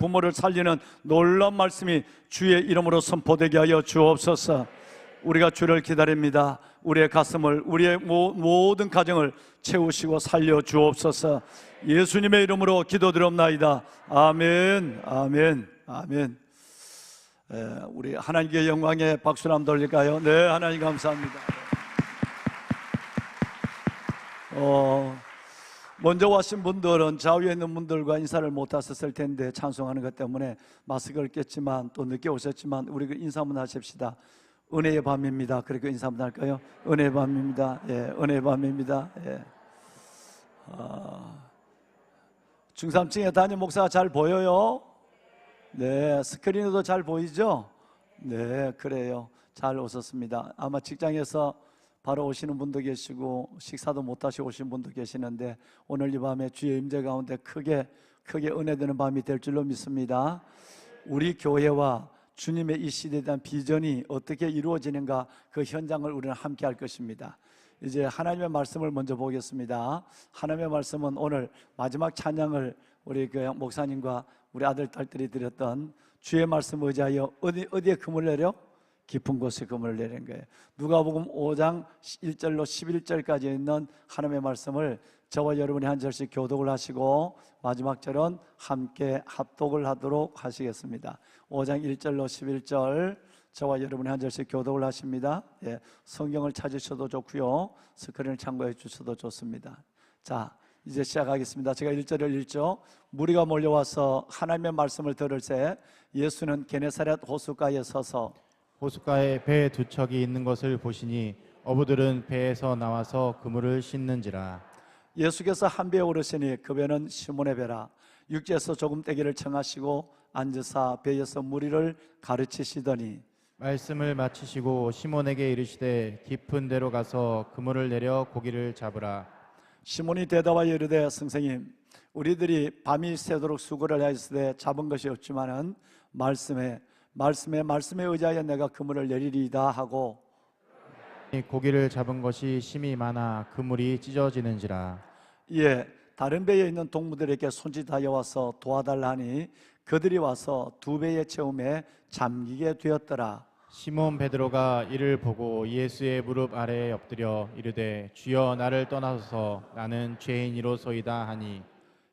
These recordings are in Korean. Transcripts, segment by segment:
부모를 살리는 놀라운 말씀이 주의 이름으로 선포되게 하여 주옵소서. 우리가 주를 기다립니다. 우리의 가슴을, 우리의 모든 가정을 채우시고 살려 주옵소서. 예수님의 이름으로 기도드립나이다. 아멘, 아멘, 아멘. 우리 하나님께 영광의 박수를 한번 돌릴까요? 네, 하나님 감사합니다. 먼저 오신 분들은 좌우에 있는 분들과 인사를 못 하셨을 텐데 찬송하는 것 때문에 마스크를 꼈지만 또 늦게 오셨지만 우리 인사 한번 하십시다. 은혜의 밤입니다. 그렇게 인사 한번 할까요? 은혜의 밤입니다. 예, 은혜의 밤입니다. 예. 중삼층에 담임 목사가 잘 보여요? 네, 스크린에도 잘 보이죠? 네, 그래요. 잘 오셨습니다. 아마 직장에서 바로 오시는 분도 계시고 식사도 못 하시고 오신 분도 계시는데 오늘 이 밤에 주의 임재 가운데 크게 은혜되는 밤이 될 줄로 믿습니다. 우리 교회와 주님의 이 시대에 대한 비전이 어떻게 이루어지는가, 그 현장을 우리는 함께 할 것입니다. 이제 하나님의 말씀을 먼저 보겠습니다. 하나님의 말씀은 오늘 마지막 찬양을 우리 그 목사님과 우리 아들 딸들이 드렸던 주의 말씀 의지하여 어디에 금을 내려? 깊은 곳에 금을 내린 거예요. 누가복음 5장 1절로 11절까지 있는 하나님의 말씀을 저와 여러분이 한 절씩 교독을 하시고 마지막 절은 함께 합독을 하도록 하시겠습니다. 5장 1절로 11절 저와 여러분이 한 절씩 교독을 하십니다. 예, 성경을 찾으셔도 좋고요, 스크린을 참고해 주셔도 좋습니다. 자, 이제 시작하겠습니다. 제가 1절을 읽죠. 무리가 몰려와서 하나님의 말씀을 들을새 예수는 게네사렛 호숫가에 서서 호숫가에 배 두 척이 있는 것을 보시니 어부들은 배에서 나와서 그물을 씻는지라. 예수께서 한 배에 오르시니 그 배는 시몬의 배라. 육지에서 조금 떼기를 청하시고 앉으사 배에서 무리를 가르치시더니 말씀을 마치시고 시몬에게 이르시되 깊은 데로 가서 그물을 내려 고기를 잡으라. 시몬이 대답하여 이르되 선생님, 우리들이 밤이 새도록 수고를 하였으되 잡은 것이 없지만은 말씀에 의지하여 내가 그물을 내리리이다 하고 고기를 잡은 것이 심이 많아 그물이 찢어지는지라. 예, 다른 배에 있는 동무들에게 손짓하여 와서 도와달라 하니 그들이 와서 두 배의 채움에 잠기게 되었더라. 시몬 베드로가 이를 보고 예수의 무릎 아래에 엎드려 이르되 주여 나를 떠나소서 나는 죄인이로소이다 하니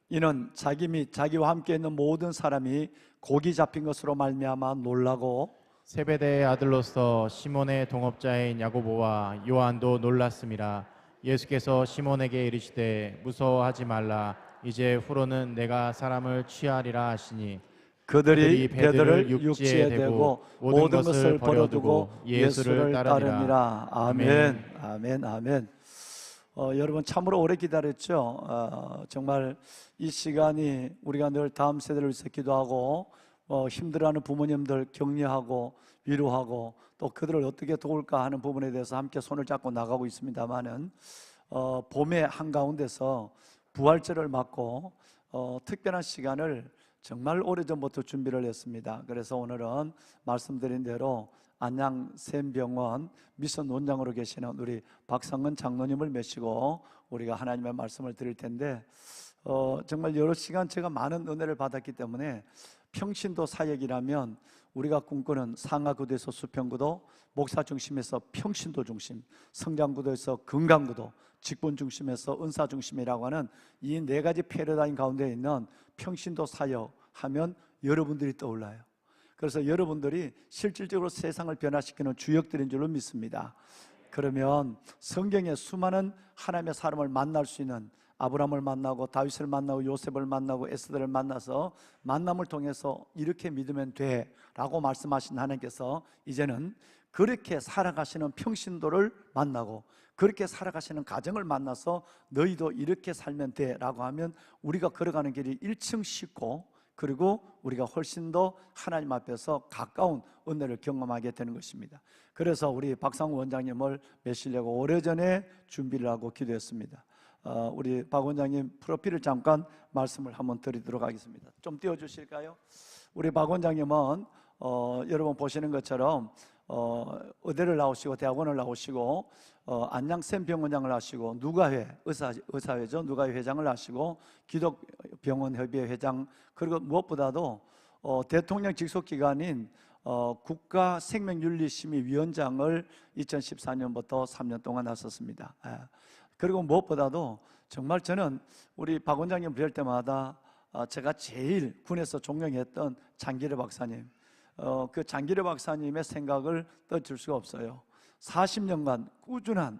이는 자기 및 자기와 함께 있는 모든 사람이 고기 잡힌 것으로 말미암아 놀라고 세베대의 아들로서 시몬의 동업자인 야고보와 요한도 놀랐음이라. 예수께서 시몬에게 이르시되 무서워하지 말라. 이제 후로는 내가 사람을 취하리라 하시니 그들이 배들을 육지에 대고 모든 것을 버려두고 예수를 따르니라. 아멘, 아멘, 아멘. 여러분 참으로 오래 기다렸죠. 정말 이 시간이 우리가 늘 다음 세대를 위해서 기도하고 힘들어하는 부모님들 격려하고 위로하고 또 그들을 어떻게 도울까 하는 부분에 대해서 함께 손을 잡고 나가고 있습니다만은 봄의 한가운데서 부활절을 맞고 특별한 시간을 정말 오래전부터 준비를 했습니다. 그래서 오늘은 말씀드린 대로 안양 샘병원 미션 원장으로 계시는 우리 박상은 장로님을 모시고 우리가 하나님의 말씀을 드릴 텐데 정말 여러 시간 제가 많은 은혜를 받았기 때문에 평신도 사역이라면 우리가 꿈꾸는 상하구도에서 수평구도, 목사 중심에서 평신도 중심, 성장구도에서 건강구도, 직분 중심에서 은사 중심이라고 하는 이 네 가지 패러다임 가운데 있는 평신도 사역 하면 여러분들이 떠올라요. 그래서 여러분들이 실질적으로 세상을 변화시키는 주역들인 줄로 믿습니다. 그러면 성경에 수많은 하나님의 사람을 만날 수 있는, 아브라함을 만나고 다윗을 만나고 요셉을 만나고 에스더를 만나서 만남을 통해서 이렇게 믿으면 돼 라고 말씀하신 하나님께서 이제는 그렇게 살아가시는 평신도를 만나고 그렇게 살아가시는 가정을 만나서 너희도 이렇게 살면 돼 라고 하면 우리가 걸어가는 길이 1층 쉽고 그리고 우리가 훨씬 더 하나님 앞에서 가까운 은혜를 경험하게 되는 것입니다. 그래서 우리 박상우 원장님을 모시려고 오래전에 준비를 하고 기도했습니다. 우리 박 원장님 프로필을 잠깐 말씀을 한번 드리도록 하겠습니다. 좀 띄워주실까요? 우리 박 원장님은 여러분 보시는 것처럼 의대를 나오시고 대학원을 나오시고 안양 샘병원장을 하시고 누가회 의사회죠. 누가회 회장을 하시고 기독병원 협의회 회장, 그리고 무엇보다도 대통령 직속 기관인 국가생명윤리심의위원장을 2014년부터 3년 동안 하셨습니다. 그리고 무엇보다도 정말 저는 우리 박 원장님 뵐 때마다 제가 제일 군에서 존경했던 장기래 박사님, 그 장기래 박사님의 생각을 떠줄 수가 없어요. 40년간 꾸준한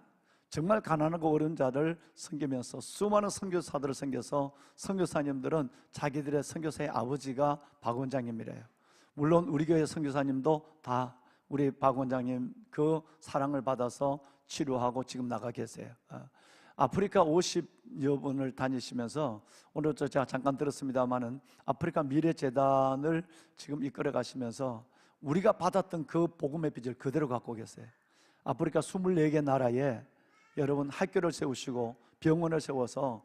정말 가난하고 어려운 자를 섬기면서 수많은 선교사들을 섬겨서 선교사님들은 자기들의 선교사의 아버지가 박 원장님이래요. 물론 우리 교회 선교사님도 다 우리 박 원장님 그 사랑을 받아서 치료하고 지금 나가 계세요. 아프리카 50여 분을 다니시면서 오늘 제가 잠깐 들었습니다마는 아프리카 미래재단을 지금 이끌어 가시면서 우리가 받았던 그 복음의 빚을 그대로 갖고 계세요. 아프리카 24개 나라에 여러분 학교를 세우시고 병원을 세워서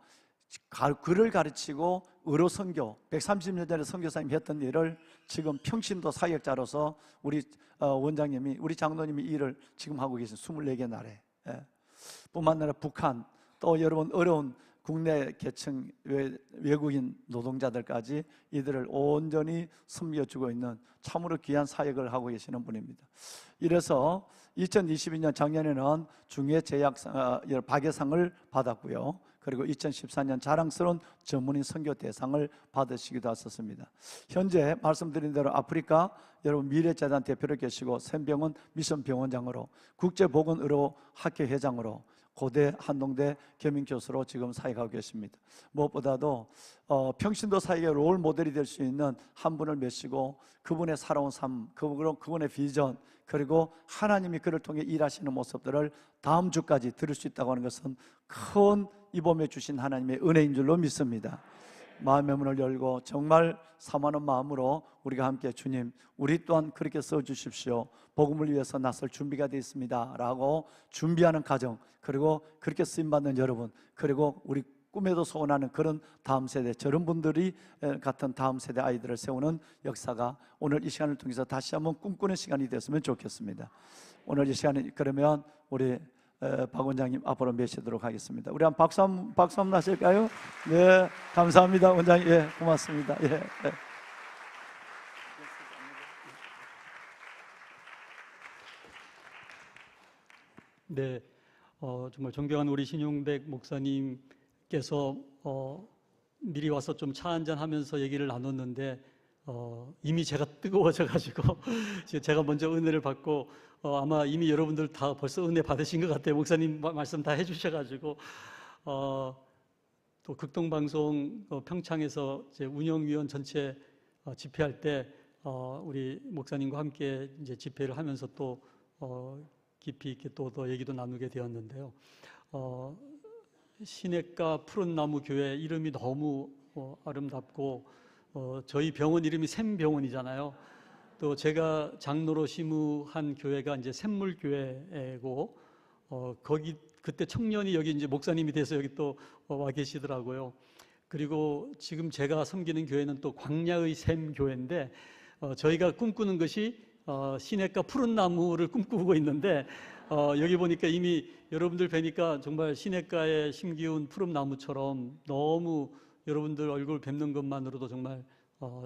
글을 가르치고 의로 선교, 130년 전에 선교사님이 했던 일을 지금 평신도 사역자로서 우리 원장님이, 우리 장로님이 일을 지금 하고 계신 24개 나라에, 뿐만 아니라 북한, 또 여러분 어려운 국내 계층 외국인 노동자들까지 이들을 온전히 섬겨주고 있는 참으로 귀한 사역을 하고 계시는 분입니다. 이래서 2022년 작년에는 중외제약상 박예상을 받았고요. 그리고 2014년 자랑스러운 전문인 선교 대상을 받으시기도 하셨습니다. 현재 말씀드린 대로 아프리카 여러분 미래재단 대표로 계시고 샘병원 미션병원장으로 국제보건의료학회 회장으로 고대 한동대 겸임교수로 지금 사역하고 계십니다. 무엇보다도 평신도 사역의 롤 모델이 될 수 있는 한 분을 메시고 그분의 살아온 삶, 그분의 비전, 그리고 하나님이 그를 통해 일하시는 모습들을 다음 주까지 들을 수 있다고 하는 것은 큰 이봄에 주신 하나님의 은혜인 줄로 믿습니다. 마음의 문을 열고 정말 사모하는 마음으로 우리가 함께 주님, 우리 또한 그렇게 써주십시오, 복음을 위해서 나설 준비가 되어 있습니다 라고 준비하는 가정, 그리고 그렇게 쓰임받는 여러분, 그리고 우리 꿈에도 소원하는 그런 다음 세대, 저런 분들이 같은 다음 세대 아이들을 세우는 역사가 오늘 이 시간을 통해서 다시 한번 꿈꾸는 시간이 됐으면 좋겠습니다. 오늘 이 시간에 그러면 우리 박 원장님 앞으로 모시도록 하겠습니다. 우리 한 박수 한번 하실까요? 네, 감사합니다 원장님. 예, 고맙습니다. 예. 네, 정말 존경하는 우리 신용백 목사님께서 미리 와서 좀 차 한잔 하면서 얘기를 나눴는데 이미 제가 뜨거워져가지고 제가 먼저 은혜를 받고 아마 이미 여러분들 다 벌써 은혜 받으신 것 같아요. 목사님 말씀 다 해주셔가지고 또 극동방송 평창에서 이제 운영위원 전체 집회할 때 우리 목사님과 함께 이제 집회를 하면서 또 깊이 있게 또 더 얘기도 나누게 되었는데요. 시냇가 푸른 나무 교회 이름이 너무 아름답고 저희 병원 이름이 샘병원이잖아요. 또 제가 장로로 심우한 교회가 이제 샘물교회고 거기 그때 청년이 여기 이제 목사님이 돼서 여기 또 와 계시더라고요. 그리고 지금 제가 섬기는 교회는 또 광야의 샘교회인데 저희가 꿈꾸는 것이 시냇가 푸른 나무를 꿈꾸고 있는데 여기 보니까 이미 여러분들 뵈니까 정말 시냇가에 심기운 푸른 나무처럼 너무 여러분들 얼굴 뵙는 것만으로도 정말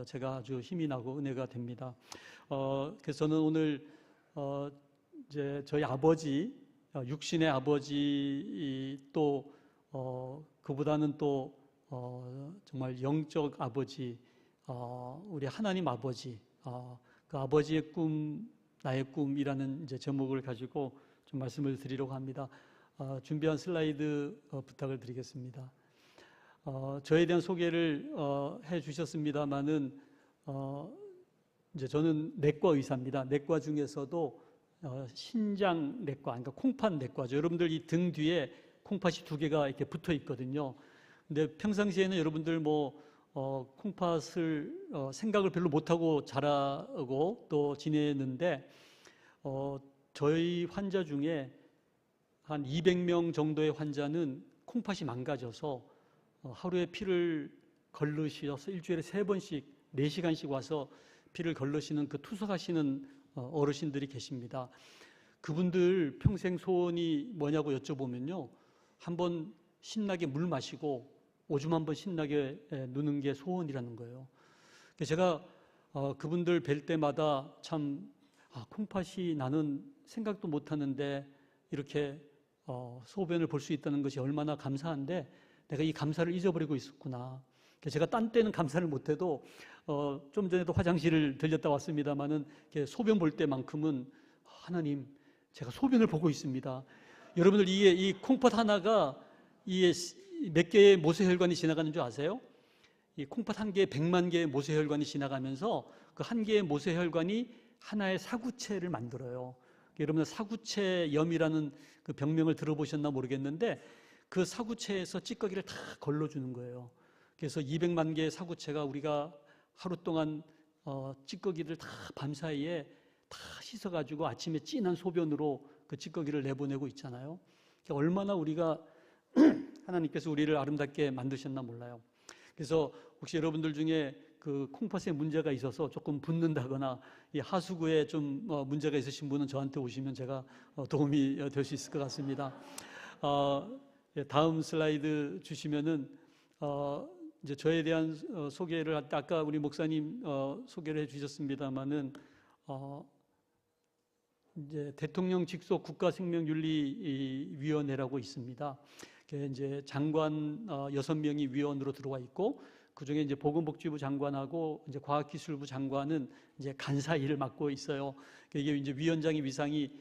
제가 아주 힘이 나고 은혜가 됩니다. 그래서 저는 오늘 이제 저희 아버지, 육신의 아버지 또 그보다는 또 정말 영적 아버지, 우리 하나님 아버지, 그 아버지의 꿈, 나의 꿈이라는 이제 제목을 가지고 좀 말씀을 드리려고 합니다. 준비한 슬라이드 부탁을 드리겠습니다. 저에 대한 소개를 해 주셨습니다만은 이제 저는 내과 의사입니다. 내과 중에서도 신장 내과, 그러니까 콩팥 내과죠. 여러분들 이 등 뒤에 콩팥이 2개가 이렇게 붙어 있거든요. 근데 평상시에는 여러분들 뭐 콩팥을 생각을 별로 못하고 자라고 또 지내는데 저희 환자 중에 한 200명 정도의 환자는 콩팥이 망가져서 하루에 피를 걸르셔서 일주일에 3번씩 4시간씩 와서 피를 걸르시는 그 투석하시는 어르신들이 계십니다. 그분들 평생 소원이 뭐냐고 여쭤보면요, 한번 신나게 물 마시고 오줌 한번 신나게 누는 게 소원이라는 거예요. 제가 그분들 뵐 때마다 참 콩팥이 나는 생각도 못하는데 이렇게 소변을 볼 수 있다는 것이 얼마나 감사한데 내가 이 감사를 잊어버리고 있었구나. 제가 딴 때는 감사를 못해도 좀 전에도 화장실을 들렸다 왔습니다마는 소변 볼 때만큼은 하나님, 제가 소변을 보고 있습니다. 여러분들 이게 이 콩팥 하나가 이게 몇 개의 모세혈관이 지나가는 줄 아세요? 이 콩팥 한 개에 100만 개의 모세혈관이 지나가면서 그 한 개의 모세혈관이 하나의 사구체를 만들어요. 여러분들 사구체염이라는 그 병명을 들어보셨나 모르겠는데 그 사구체에서 찌꺼기를 다 걸러주는 거예요. 그래서 200만 개의 사구체가 우리가 하루 동안 찌꺼기를 다 밤사이에 다 씻어가지고 아침에 진한 소변으로 그 찌꺼기를 내보내고 있잖아요. 얼마나 우리가 하나님께서 우리를 아름답게 만드셨나 몰라요. 그래서 혹시 여러분들 중에 그 콩팥에 문제가 있어서 조금 붓는다거나 이 하수구에 좀 문제가 있으신 분은 저한테 오시면 제가 도움이 될 수 있을 것 같습니다. 다음 슬라이드 주시면은 이제 저에 대한 소개를 할 때 아까 우리 목사님 소개를 해주셨습니다만은 이제 대통령 직속 국가생명윤리위원회라고 있습니다. 이제 장관 6명이 위원으로 들어와 있고 그 중에 이제 보건복지부 장관하고 이제 과학기술부 장관은 이제 간사 일을 맡고 있어요. 이게 이제 위원장의 위상이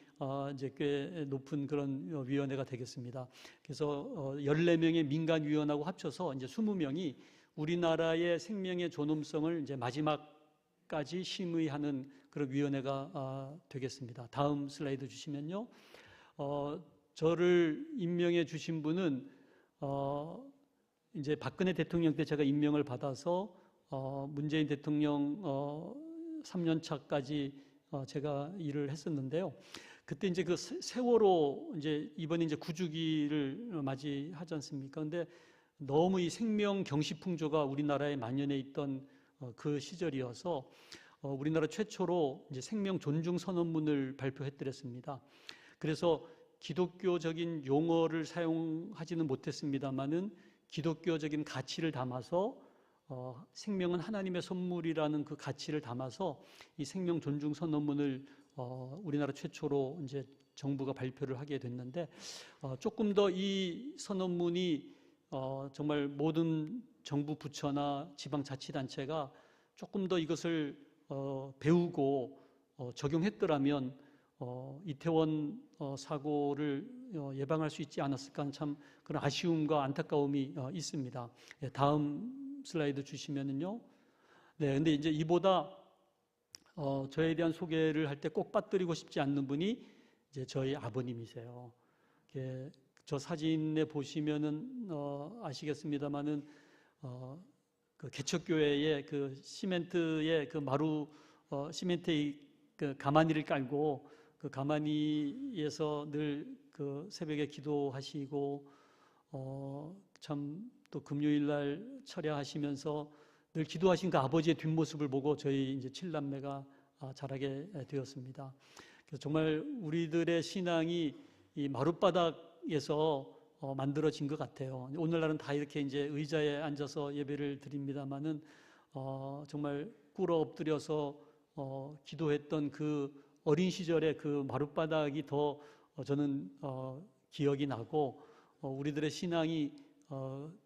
이제 꽤 높은 그런 위원회가 되겠습니다. 그래서 14명의 민간위원하고 합쳐서 이제 20명이 우리나라의 생명의 존엄성을 이제 마지막까지 심의하는 그런 위원회가 되겠습니다. 다음 슬라이드 주시면요. 저를 임명해 주신 분은 이제 박근혜 대통령 때 제가 임명을 받아서 문재인 대통령 3년 차까지 제가 일을 했었는데요. 그때 이제 그 세월호 이제 이번에 이제 9주기를 맞이하지 않습니까? 근데 너무 이 생명 경시풍조가 우리나라에 만연해 있던 그 시절이어서 우리나라 최초로 이제 생명 존중 선언문을 발표했더랬습니다. 그래서 기독교적인 용어를 사용하지는 못했습니다만은 기독교적인 가치를 담아서 생명은 하나님의 선물이라는 그 가치를 담아서 이 생명 존중 선언문을 우리나라 최초로 이제 정부가 발표를 하게 됐는데 조금 더 이 선언문이 정말 모든 정부 부처나 지방자치단체가 조금 더 이것을 배우고 적용했더라면 이태원 사고를 예방할 수 있지 않았을까 하는 참 그런 아쉬움과 안타까움이 있습니다. 다음 슬라이드 주시면은요. 네, 근데 이제 이보다 저에 대한 소개를 할 때 꼭 빠뜨리고 싶지 않는 분이 이제 저희 아버님이세요. 저 사진에 보시면은 아시겠습니다만은 그 개척교회의 그 시멘트의 그 마루 시멘트의 그 가마니를 깔고 그 가마니에서 늘 그 새벽에 기도하시고 참 또 금요일 날 철야하시면서 늘 기도하신 그 아버지의 뒷모습을 보고 저희 이제 7남매가 자라게 되었습니다. 그래서 정말 우리들의 신앙이 이 마룻바닥에서 만들어진 것 같아요. 오늘날은 다 이렇게 이제 의자에 앉아서 예배를 드립니다만은 정말 꿇어 엎드려서 기도했던 그 어린 시절의 그 마룻바닥이 더 저는 기억이 나고 우리들의 신앙이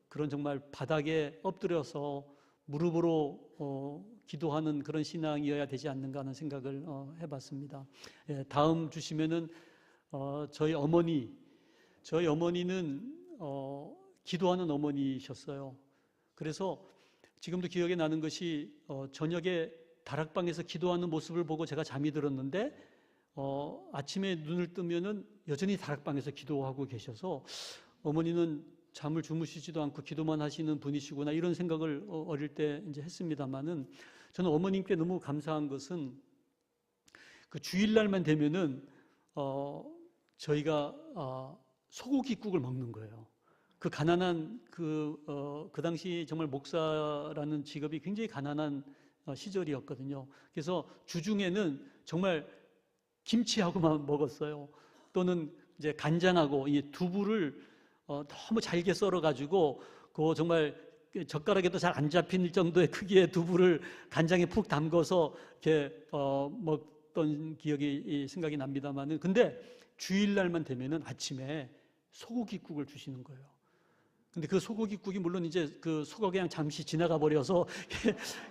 그런 정말 바닥에 엎드려서 무릎으로 기도하는 그런 신앙이어야 되지 않는가 하는 생각을 해봤습니다. 예, 다음 주시면은 저희 어머니는 기도하는 어머니셨어요. 그래서 지금도 기억에 나는 것이 저녁에 다락방에서 기도하는 모습을 보고 제가 잠이 들었는데 아침에 눈을 뜨면은 여전히 다락방에서 기도하고 계셔서 어머니는 잠을 주무시지도 않고 기도만 하시는 분이시구나 이런 생각을 어릴 때 이제 했습니다만은 저는 어머님께 너무 감사한 것은 그 주일날만 되면은 저희가 소고기국을 먹는 거예요. 그 가난한 그 당시 정말 목사라는 직업이 굉장히 가난한 시절이었거든요. 그래서 주중에는 정말 김치하고만 먹었어요. 또는 이제 간장하고 이 두부를 너무 잘게 썰어가지고 그 정말 젓가락에도 잘 안 잡힐 정도의 크기의 두부를 간장에 푹 담궈서 이렇게 먹던 기억이 생각이 납니다만은, 근데 주일날만 되면은 아침에 소고기국을 주시는 거예요. 근데 그 소고기국이 물론 이제 그 소가 그냥 잠시 지나가 버려서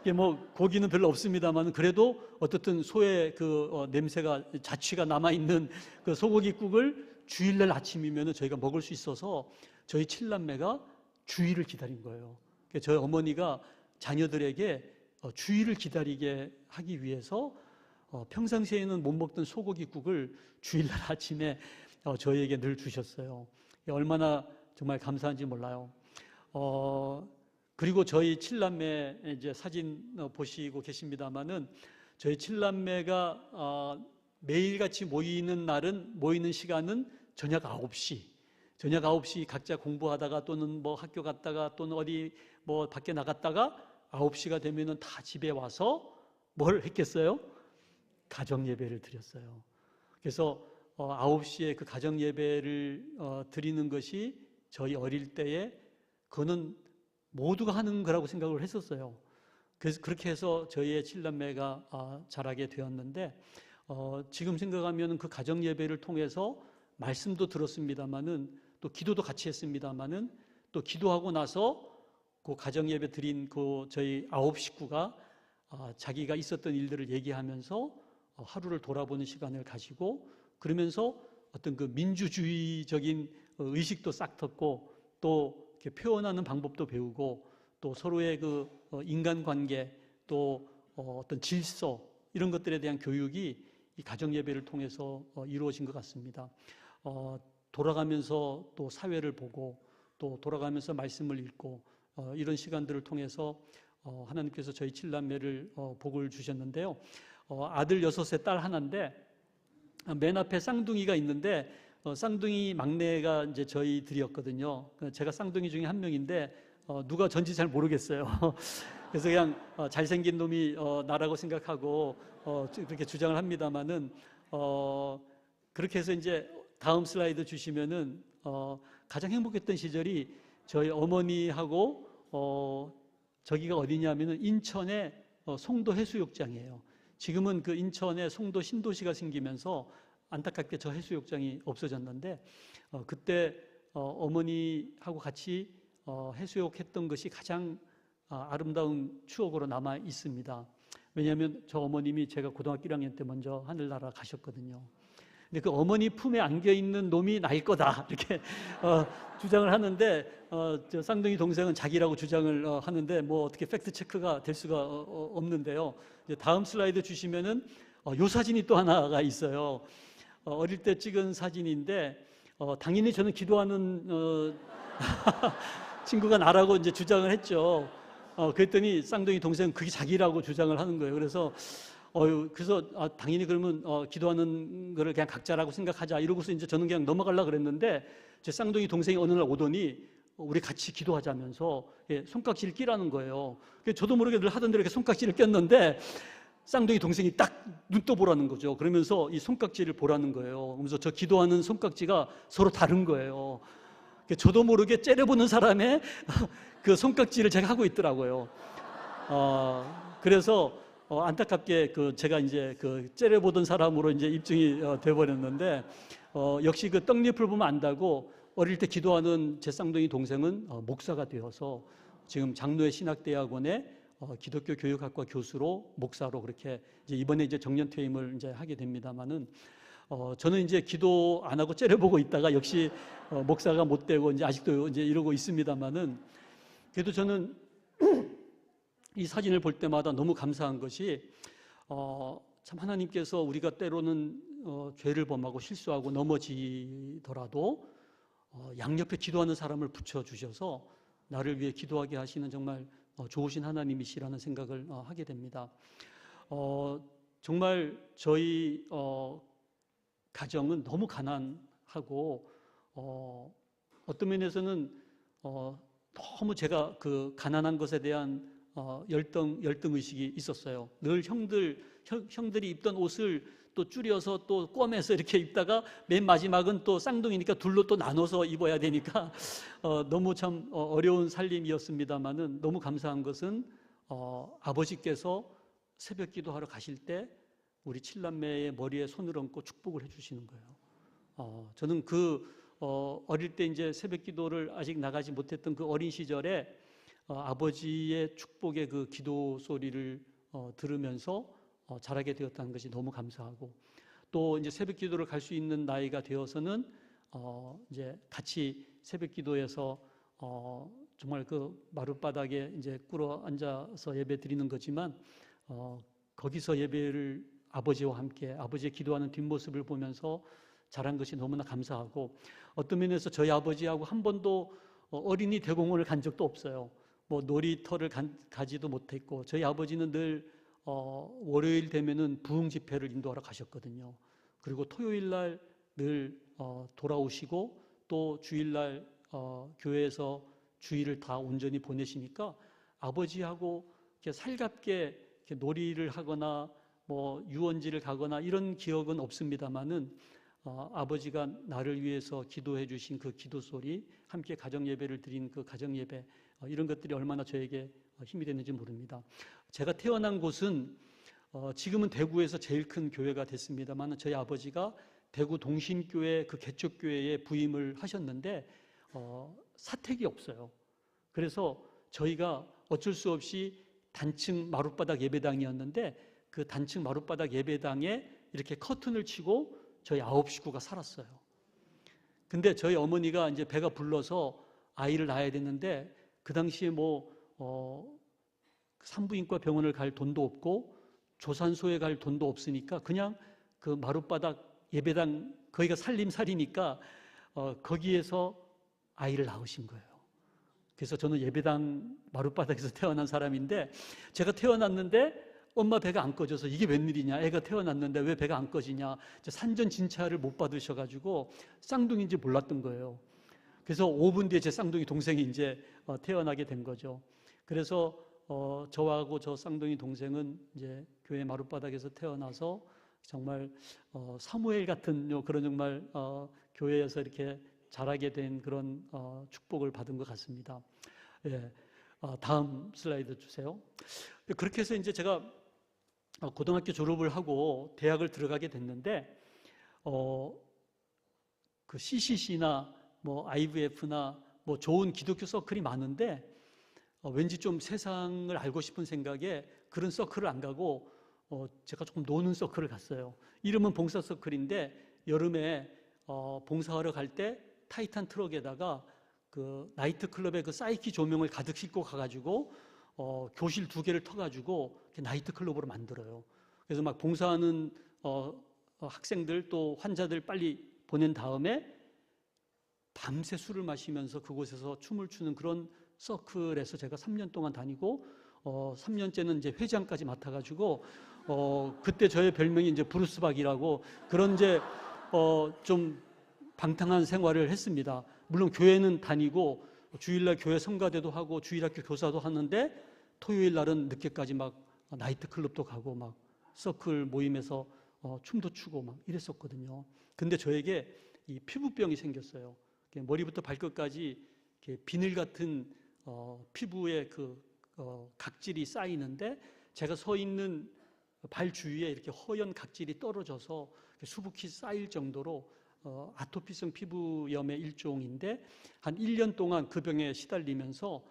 이게 뭐 고기는 별로 없습니다만, 그래도 어떻든 소의 그 냄새가, 자취가 남아 있는 그 소고기국을 주일날 아침이면은 저희가 먹을 수 있어서 저희 칠남매가 주일을 기다린 거예요. 그러니까 저희 어머니가 자녀들에게 주일을 기다리게 하기 위해서 평상시에는 못 먹던 소고기국을 주일날 아침에 저희에게 늘 주셨어요. 얼마나 정말 감사한지 몰라요. 그리고 저희 칠남매 이제 사진 보시고 계십니다만은, 저희 칠남매가 매일같이 모이는 시간은 저녁 9시. 저녁 9시 각자 공부하다가 또는 뭐 학교 갔다가 또는 어디 뭐 밖에 나갔다가 9시가 되면은 다 집에 와서 뭘 했겠어요? 가정 예배를 드렸어요. 그래서 9시에 그 가정 예배를 드리는 것이 저희 어릴 때에 그거는 모두가 하는 거라고 생각을 했었어요. 그래서 그렇게 해서 저희의 칠남매가 자라게 되었는데, 지금 생각하면 그 가정 예배를 통해서 말씀도 들었습니다마는, 또 기도도 같이 했습니다마는, 또 기도하고 나서 그 가정 예배 드린 그 저희 9식구가 자기가 있었던 일들을 얘기하면서 하루를 돌아보는 시간을 가지고, 그러면서 어떤 그 민주주의적인 의식도 싹 텄고, 또 이렇게 표현하는 방법도 배우고, 또 서로의 그 인간관계, 또 어떤 질서, 이런 것들에 대한 교육이 이 가정 예배를 통해서 이루어진 것 같습니다. 돌아가면서 또 사회를 보고, 또 돌아가면서 말씀을 읽고, 이런 시간들을 통해서 하나님께서 저희 칠남매를 복을 주셨는데요. 아들 6에 딸 하나인데, 맨 앞에 쌍둥이가 있는데, 쌍둥이 막내가 이제 저희들이었거든요. 제가 쌍둥이 중에 한 명인데 누가 전지 잘 모르겠어요. 그래서 그냥 잘생긴 놈이 나라고 생각하고 그렇게 주장을 합니다만은, 그렇게 해서 이제 다음 슬라이드 주시면은 가장 행복했던 시절이 저희 어머니하고 저기가 어디냐면은 인천의 송도 해수욕장이에요. 지금은 그 인천에 송도 신도시가 생기면서 안타깝게 저 해수욕장이 없어졌는데, 그때 어머니하고 같이 해수욕했던 것이 가장 아름다운 추억으로 남아 있습니다. 왜냐하면 저 어머님이 제가 고등학교 1학년 때 먼저 하늘나라 가셨거든요. 근데 그 어머니 품에 안겨 있는 놈이 나일 거다 이렇게 주장을 하는데, 저 쌍둥이 동생은 자기라고 주장을 하는데 뭐 어떻게 팩트 체크가 될 수가 없는데요. 이제 다음 슬라이드 주시면은 요 사진이 또 하나가 있어요. 어릴 때 찍은 사진인데, 당연히 저는 기도하는 친구가 나라고 이제 주장을 했죠. 그랬더니 쌍둥이 동생은 그게 자기라고 주장을 하는 거예요. 그래서 당연히 그러면 기도하는 거를 그냥 각자라고 생각하자 이러고서 이제 저는 그냥 넘어가려고 그랬는데, 제 쌍둥이 동생이 어느 날 오더니 우리 같이 기도하자면서 손깍지를 끼라는 거예요. 저도 모르게 늘 하던 대로 이렇게 손깍지를 꼈는데, 쌍둥이 동생이 딱 눈 떠보라는 거죠. 그러면서 이 손깍지를 보라는 거예요. 그러면서 저 기도하는 손깍지가 서로 다른 거예요. 저도 모르게 째려보는 사람의 그 손깍지를 제가 하고 있더라고요. 그래서 안타깝게 제가 이제 째려보던 사람으로 이제 입증이 돼버렸는데, 역시 그 떡잎을 보면 안다고 어릴 때 기도하는 제 쌍둥이 동생은 목사가 되어서 지금 장로의 신학대학원에 기독교 교육학과 교수로 목사로 그렇게 이제 이번에 이제 정년 퇴임을 이제 하게 됩니다만은, 저는 이제 기도 안 하고 째려보고 있다가 역시 목사가 못 되고 이제 아직도 이제 이러고 있습니다만은, 그래도 저는 이 사진을 볼 때마다 너무 감사한 것이, 참 하나님께서 우리가 때로는 죄를 범하고 실수하고 넘어지더라도 양옆에 기도하는 사람을 붙여주셔서 나를 위해 기도하게 하시는 정말 좋으신 하나님이시라는 생각을 하게 됩니다. 정말 저희 가정은 너무 가난하고, 어떤 면에서는 너무 제가 그 가난한 것에 대한 열등 의식이 있었어요. 늘 형들이 입던 옷을 또 줄여서 또 꿰매서 이렇게 입다가 맨 마지막은 또 쌍둥이니까 둘로 또 나눠서 입어야 되니까 너무 참 어려운 살림이었습니다마는 너무 감사한 것은 아버지께서 새벽 기도하러 가실 때 우리 칠남매의 머리에 손을 얹고 축복을 해주시는 거예요. 저는 어릴 때 이제 새벽 기도를 아직 나가지 못했던 그 어린 시절에 아버지의 축복의 그 기도 소리를 들으면서 자라게 되었다는 것이 너무 감사하고, 또 이제 새벽 기도를 갈 수 있는 나이가 되어서는 이제 같이 새벽 기도에서 정말 그 마룻바닥에 이제 꿇어 앉아서 예배 드리는 거지만 거기서 예배를 아버지와 함께 아버지의 기도하는 뒷모습을 보면서 자란 것이 너무나 감사하고, 어떤 면에서 저희 아버지하고 한 번도 어린이 대공원을 간 적도 없어요. 뭐 놀이터를 가지도 못했고, 저희 아버지는 늘 월요일 되면은 부흥 집회를 인도하러 가셨거든요. 그리고 토요일 날 늘 돌아오시고, 또 주일날 교회에서 주일을 다 온전히 보내시니까 아버지하고 이렇게 살갑게 이렇게 놀이를 하거나 뭐 유원지를 가거나 이런 기억은 없습니다만은 아버지가 나를 위해서 기도해 주신 그 기도 소리, 함께 가정 예배를 드린 그 가정 예배, 이런 것들이 얼마나 저에게 힘이 됐는지 모릅니다. 제가 태어난 곳은 지금은 대구에서 제일 큰 교회가 됐습니다만, 저희 아버지가 대구 동신교회 그 개척교회에 부임을 하셨는데 사택이 없어요. 그래서 저희가 어쩔 수 없이 단층 마룻바닥 예배당이었는데, 그 단층 마룻바닥 예배당에 이렇게 커튼을 치고 저희 9 식구가 살았어요. 근데 저희 어머니가 이제 배가 불러서 아이를 낳아야 됐는데, 그 당시에 산부인과 병원을 갈 돈도 없고 조산소에 갈 돈도 없으니까 그냥 그 마룻바닥 예배당, 거기가 살림살이니까 거기에서 아이를 낳으신 거예요. 그래서 저는 예배당 마룻바닥에서 태어난 사람인데, 제가 태어났는데 엄마 배가 안 꺼져서 이게 웬일이냐, 애가 태어났는데 왜 배가 안 꺼지냐, 산전 진찰을 못 받으셔가지고 쌍둥이인지 몰랐던 거예요. 그래서 5분 뒤에 제 쌍둥이 동생이 이제 태어나게 된 거죠. 그래서 저하고 저 쌍둥이 동생은 이제 교회 마룻바닥에서 태어나서 정말 사무엘 같은 그런 정말 교회에서 이렇게 자라게 된 그런 축복을 받은 것 같습니다. 예, 다음 슬라이드 주세요. 그렇게 해서 이제 제가 고등학교 졸업을 하고 대학을 들어가게 됐는데, 그 CCC나 뭐 IVF나 뭐 좋은 기독교 서클이 많은데 왠지 좀 세상을 알고 싶은 생각에 그런 서클을 안 가고 제가 조금 노는 서클을 갔어요. 이름은 봉사 서클인데, 여름에 봉사하러 갈 때 타이탄 트럭에다가 그 나이트클럽의 그 사이키 조명을 가득 싣고 가가지고 교실 2개를 터가지고 나이트클럽으로 만들어요. 그래서 막 봉사하는 학생들 또 환자들 빨리 보낸 다음에 밤새 술을 마시면서 그곳에서 춤을 추는 그런 서클에서 제가 3년 동안 다니고 3년째는 이제 회장까지 맡아가지고 그때 저의 별명이 이제 브루스박이라고, 그런 이제 좀 방탕한 생활을 했습니다. 물론 교회는 다니고 주일날 교회 성가대도 하고 주일학교 교사도 하는데, 토요일 날은 늦게까지 막 나이트클럽도 가고 막 서클 모임에서 춤도 추고 막 이랬었거든요. 근데 저에게 이 피부병이 생겼어요. 머리부터 발끝까지 이렇게 비늘 같은 피부에 그 각질이 쌓이는데, 제가 서 있는 발 주위에 이렇게 허연 각질이 떨어져서 수북히 쌓일 정도로 아토피성 피부염의 일종인데, 한 1년 동안 그 병에 시달리면서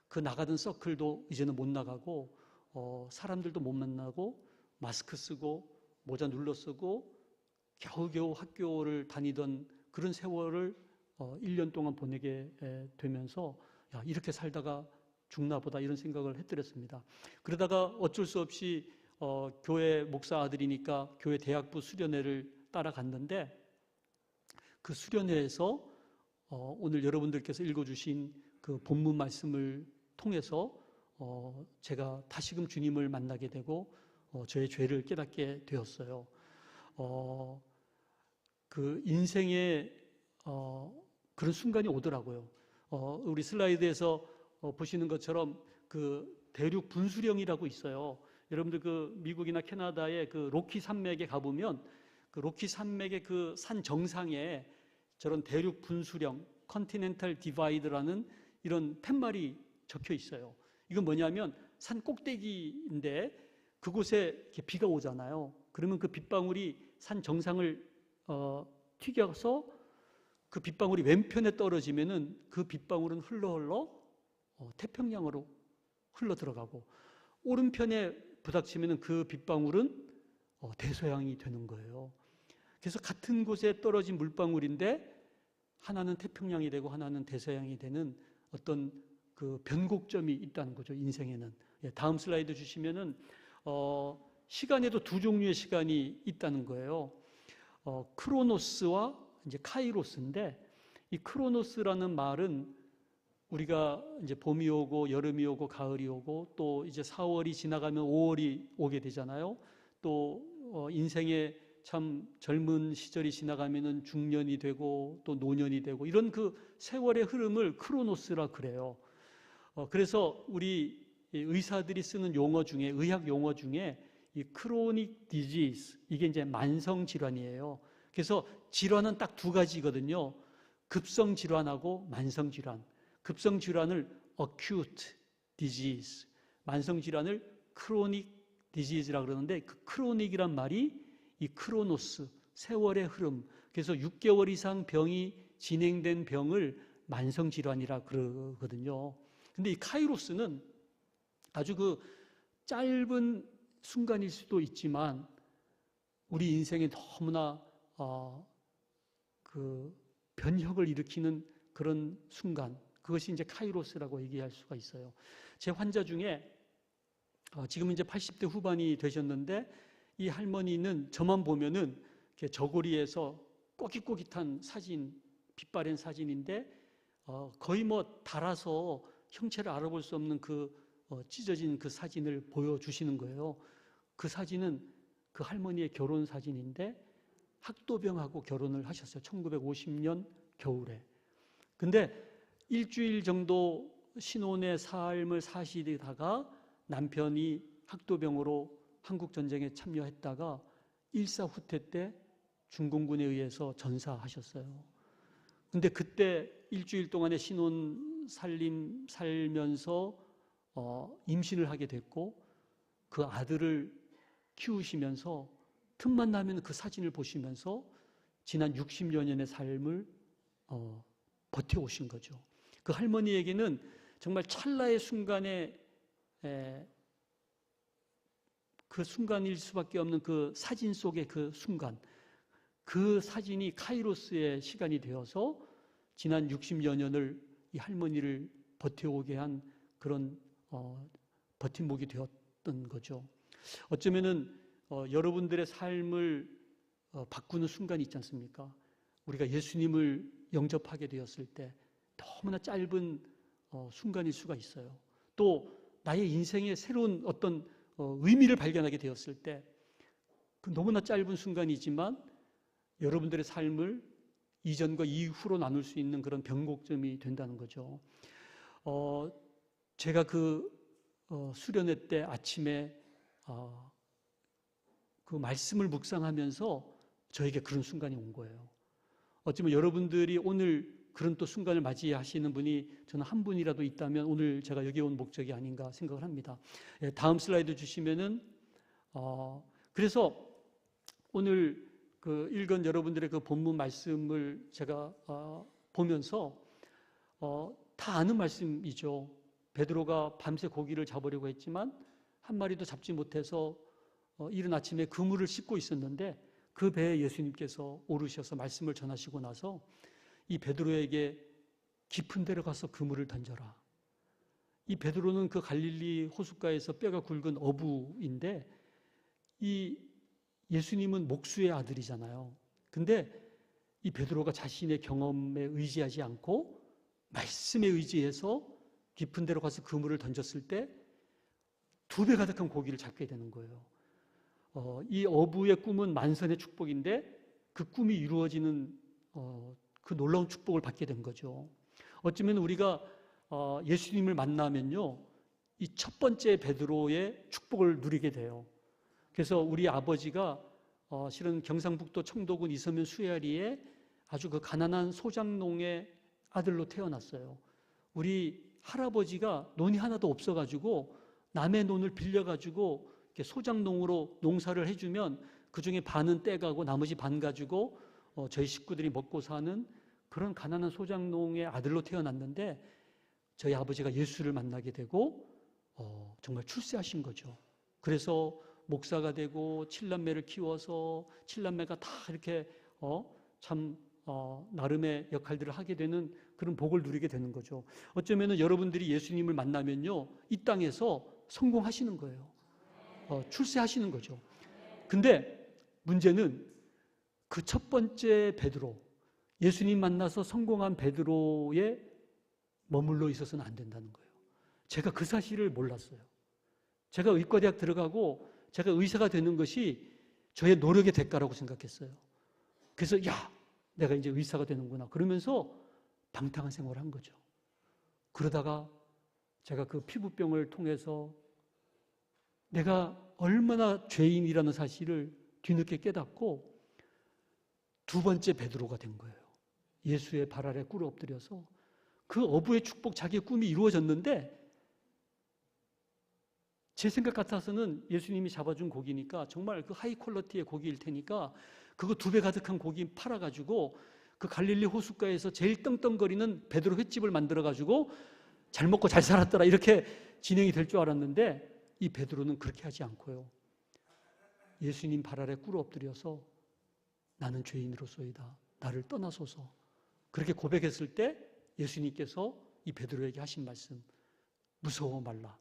그 나가던 서클도 이제는 못 나가고 사람들도 못 만나고 마스크 쓰고 모자 눌러 쓰고 겨우겨우 학교를 다니던 그런 세월을 1년 동안 보내게 되면서, 야, 이렇게 살다가 죽나 보다 이런 생각을 했더랬습니다. 그러다가 어쩔 수 없이 교회 목사 아들이니까 교회 대학부 수련회를 따라갔는데, 그 수련회에서 오늘 여러분들께서 읽어주신 그 본문 말씀을 통해서 제가 다시금 주님을 만나게 되고 저의 죄를 깨닫게 되었어요. 그 인생의 그런 순간이 오더라고요. 우리 슬라이드에서 보시는 것처럼 그 대륙 분수령이라고 있어요. 여러분들 그 미국이나 캐나다의 그 로키 산맥에 가보면 그 로키 산맥의 그 산 정상에 저런 대륙 분수령 컨티넨탈 디바이드라는 이런 팻말이 적혀 있어요. 이건 뭐냐면 산 꼭대기인데 그곳에 이렇게 비가 오잖아요. 그러면 그 빗방울이 산 정상을 튀겨서 그 빗방울이 왼편에 떨어지면은 그 빗방울은 흘러 태평양으로 흘러 들어가고, 오른편에 부닥치면은 그 빗방울은 대서양이 되는 거예요. 그래서 같은 곳에 떨어진 물방울인데 하나는 태평양이 되고 하나는 대서양이 되는 어떤 그 변곡점이 있다는 거죠, 인생에는. 다음 슬라이드 주시면은 시간에도 두 종류의 시간이 있다는 거예요. 크로노스와 이제 카이로스인데, 이 크로노스라는 말은 우리가 이제 봄이 오고 여름이 오고 가을이 오고 또 이제 4월이 지나가면 5월이 오게 되잖아요. 또 인생의 참 젊은 시절이 지나가면은 중년이 되고 또 노년이 되고, 이런 그 세월의 흐름을 크로노스라 그래요. 그래서 우리 의사들이 쓰는 용어 중에, 의학 용어 중에 이 크로닉 디지즈, 이게 이제 만성 질환이에요. 그래서 질환은 딱 두 가지거든요. 급성 질환하고 만성 질환. 급성 질환을 acute disease, 만성 질환을 chronic disease라 그러는데, 그 크로닉이란 말이 이 크로노스, 세월의 흐름. 그래서 6개월 이상 병이 진행된 병을 만성 질환이라 그러거든요. 근데 이 카이로스는 아주 그 짧은 순간일 수도 있지만 우리 인생에 너무나 그 변혁을 일으키는 그런 순간, 그것이 이제 카이로스라고 얘기할 수가 있어요. 제 환자 중에 지금 이제 80대 후반이 되셨는데, 이 할머니는 저만 보면은 이렇게 저고리에서 꼬깃꼬깃한 사진, 빛바랜 사진인데 거의 뭐 달아서 형체를 알아볼 수 없는 그 찢어진 그 사진을 보여주시는 거예요. 그 사진은 그 할머니의 결혼 사진인데 학도병하고 결혼을 하셨어요. 1950년 겨울에. 근데 일주일 정도 신혼의 삶을 사시다가 남편이 학도병으로 한국전쟁에 참여했다가 일사후퇴 때 중공군에 의해서 전사하셨어요. 근데 그때 일주일 동안의 신혼 살면서 임신을 하게 됐고, 그 아들을 키우시면서 틈만 나면 그 사진을 보시면서 지난 60여 년의 삶을 버텨오신 거죠. 그 할머니에게는 정말 찰나의 순간에 그 순간일 수밖에 없는 그 사진 속의 그 순간, 그 사진이 카이로스의 시간이 되어서 지난 60여 년을 이 할머니를 버텨오게 한 그런 버팀목이 되었던 거죠. 어쩌면은 여러분들의 삶을 바꾸는 순간이 있지 않습니까? 우리가 예수님을 영접하게 되었을 때 너무나 짧은 순간일 수가 있어요. 또 나의 인생의 새로운 어떤 의미를 발견하게 되었을 때 그 너무나 짧은 순간이지만 여러분들의 삶을 이전과 이후로 나눌 수 있는 그런 변곡점이 된다는 거죠. 제가 그 수련회 때 아침에 그 말씀을 묵상하면서 저에게 그런 순간이 온 거예요. 어쩌면 여러분들이 오늘 그런 또 순간을 맞이하시는 분이 저는 한 분이라도 있다면 오늘 제가 여기 온 목적이 아닌가 생각을 합니다. 다음 슬라이드 주시면은 그래서 오늘 그 읽은 여러분들의 그 본문 말씀을 제가 보면서 다 아는 말씀이죠. 베드로가 밤새 고기를 잡으려고 했지만 한 마리도 잡지 못해서 이른 아침에 그물을 씻고 있었는데 그 배에 예수님께서 오르셔서 말씀을 전하시고 나서 이 베드로에게 깊은 데로 가서 그물을 던져라. 이 베드로는 그 갈릴리 호숫가에서 뼈가 굵은 어부인데 이 예수님은 목수의 아들이잖아요. 근데 이 베드로가 자신의 경험에 의지하지 않고 말씀에 의지해서 깊은 데로 가서 그물을 던졌을 때 2배 가득한 고기를 잡게 되는 거예요. 이 어부의 꿈은 만선의 축복인데 그 꿈이 이루어지는 그 놀라운 축복을 받게 된 거죠. 어쩌면 우리가 예수님을 만나면요, 이 첫 번째 베드로의 축복을 누리게 돼요. 그래서 우리 아버지가 실은 경상북도 청도군 이서면 수야리에 아주 그 가난한 소장농의 아들로 태어났어요. 우리 할아버지가 논이 하나도 없어가지고 남의 논을 빌려가지고 이렇게 소장농으로 농사를 해주면 그 중에 반은 떼가고 나머지 반 가지고 저희 식구들이 먹고 사는 그런 가난한 소장농의 아들로 태어났는데 저희 아버지가 예수를 만나게 되고 정말 출세하신 거죠. 그래서 목사가 되고 7남매를 키워서 7남매가 다 이렇게 나름의 역할들을 하게 되는 그런 복을 누리게 되는 거죠. 어쩌면은 여러분들이 예수님을 만나면요, 이 땅에서 성공하시는 거예요. 출세하시는 거죠. 근데 문제는 그 첫 번째 베드로, 예수님 만나서 성공한 베드로에 머물러 있어서는 안 된다는 거예요. 제가 그 사실을 몰랐어요. 제가 의과대학 들어가고 제가 의사가 되는 것이 저의 노력의 대가라고 생각했어요. 그래서 내가 이제 의사가 되는구나 그러면서 방탕한 생활을 한 거죠. 그러다가 제가 그 피부병을 통해서 내가 얼마나 죄인이라는 사실을 뒤늦게 깨닫고 두 번째 베드로가 된 거예요. 예수의 발 아래 꿇어 엎드려서 그 어부의 축복, 자기의 꿈이 이루어졌는데 제 생각 같아서는 예수님이 잡아준 고기니까 정말 그 하이 퀄리티의 고기일 테니까 그거 2배 가득한 고기 팔아가지고 그 갈릴리 호숫가에서 제일 떵떵거리는 베드로 횟집을 만들어가지고 잘 먹고 잘 살았더라 이렇게 진행이 될 줄 알았는데 이 베드로는 그렇게 하지 않고요. 예수님 발 아래 꿇어 엎드려서 나는 죄인으로소이다. 나를 떠나소서. 그렇게 고백했을 때 예수님께서 이 베드로에게 하신 말씀, 무서워 말라.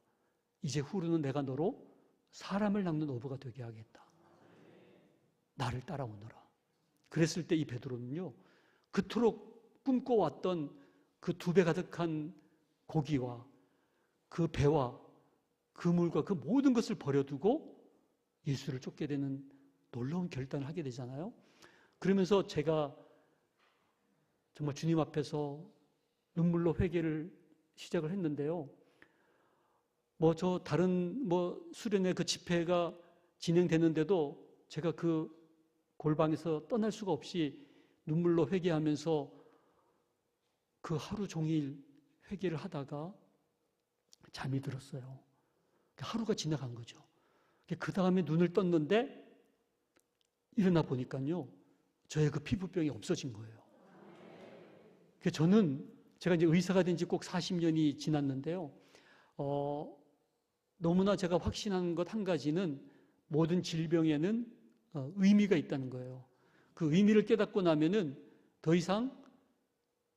이제 후로는 내가 너로 사람을 낚는 어부가 되게 하겠다. 나를 따라오너라. 그랬을 때 이 베드로는요, 그토록 꿈꿔왔던 그 2배 가득한 고기와 그 배와 그물과 그 모든 것을 버려두고 예수를 쫓게 되는 놀라운 결단을 하게 되잖아요. 그러면서 제가 정말 주님 앞에서 눈물로 회개를 시작을 했는데요. 다른 수련회 그 집회가 진행되는데도 제가 그 골방에서 떠날 수가 없이 눈물로 회개하면서 그 하루 종일 회개를 하다가 잠이 들었어요. 하루가 지나간 거죠. 그 다음에 눈을 떴는데 일어나 보니까요, 저의 그 피부병이 없어진 거예요. 제가 이제 의사가 된 지 꼭 40년이 지났는데요. 너무나 제가 확신한 것 한 가지는 모든 질병에는 의미가 있다는 거예요. 그 의미를 깨닫고 나면은 더 이상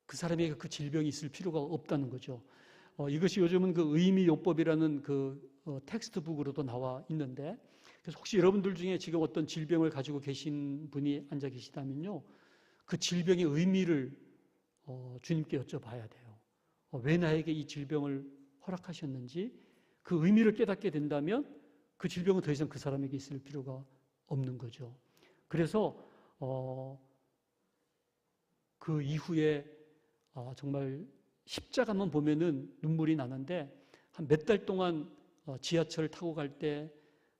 그 사람에게 그 질병이 있을 필요가 없다는 거죠. 이것이 요즘은 그 의미요법이라는 그 텍스트북으로도 나와 있는데, 그래서 혹시 여러분들 중에 지금 어떤 질병을 가지고 계신 분이 앉아 계시다면요, 그 질병의 의미를 주님께 여쭤봐야 돼요. 왜 나에게 이 질병을 허락하셨는지 그 의미를 깨닫게 된다면 그 질병은 더 이상 그 사람에게 있을 필요가 없는 거죠. 그래서 그 이후에 정말 십자가만 보면은 눈물이 나는데 한 몇 달 동안 지하철 타고 갈 때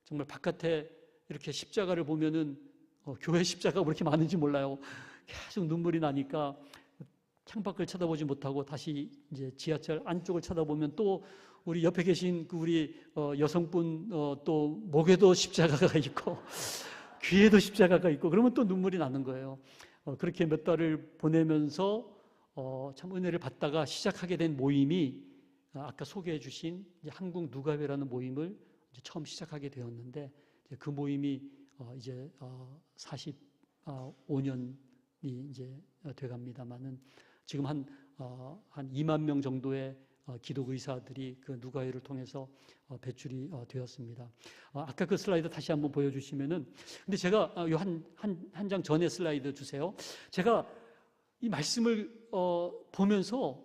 정말 바깥에 이렇게 십자가를 보면은 교회 십자가가 왜 이렇게 많은지 몰라요. 계속 눈물이 나니까 창밖을 쳐다보지 못하고 다시 이제 지하철 안쪽을 쳐다보면 또 우리 옆에 계신 그 우리 여성분 또 목에도 십자가가 있고 귀에도 십자가가 있고 그러면 또 눈물이 나는 거예요. 그렇게 몇 달을 보내면서 참 은혜를 받다가 시작하게 된 모임이 아까 소개해 주신 한국 누가회라는 모임을 이제 처음 시작하게 되었는데 그 모임이 이제 45년이 이제 돼갑니다만은 지금 한 2만 명 정도의 기독 의사들이 그 누가회를 통해서 배출이 되었습니다. 아까 그 슬라이드 다시 한번 보여주시면은, 근데 제가 한 장 전에 슬라이드 주세요. 제가 이 말씀을 보면서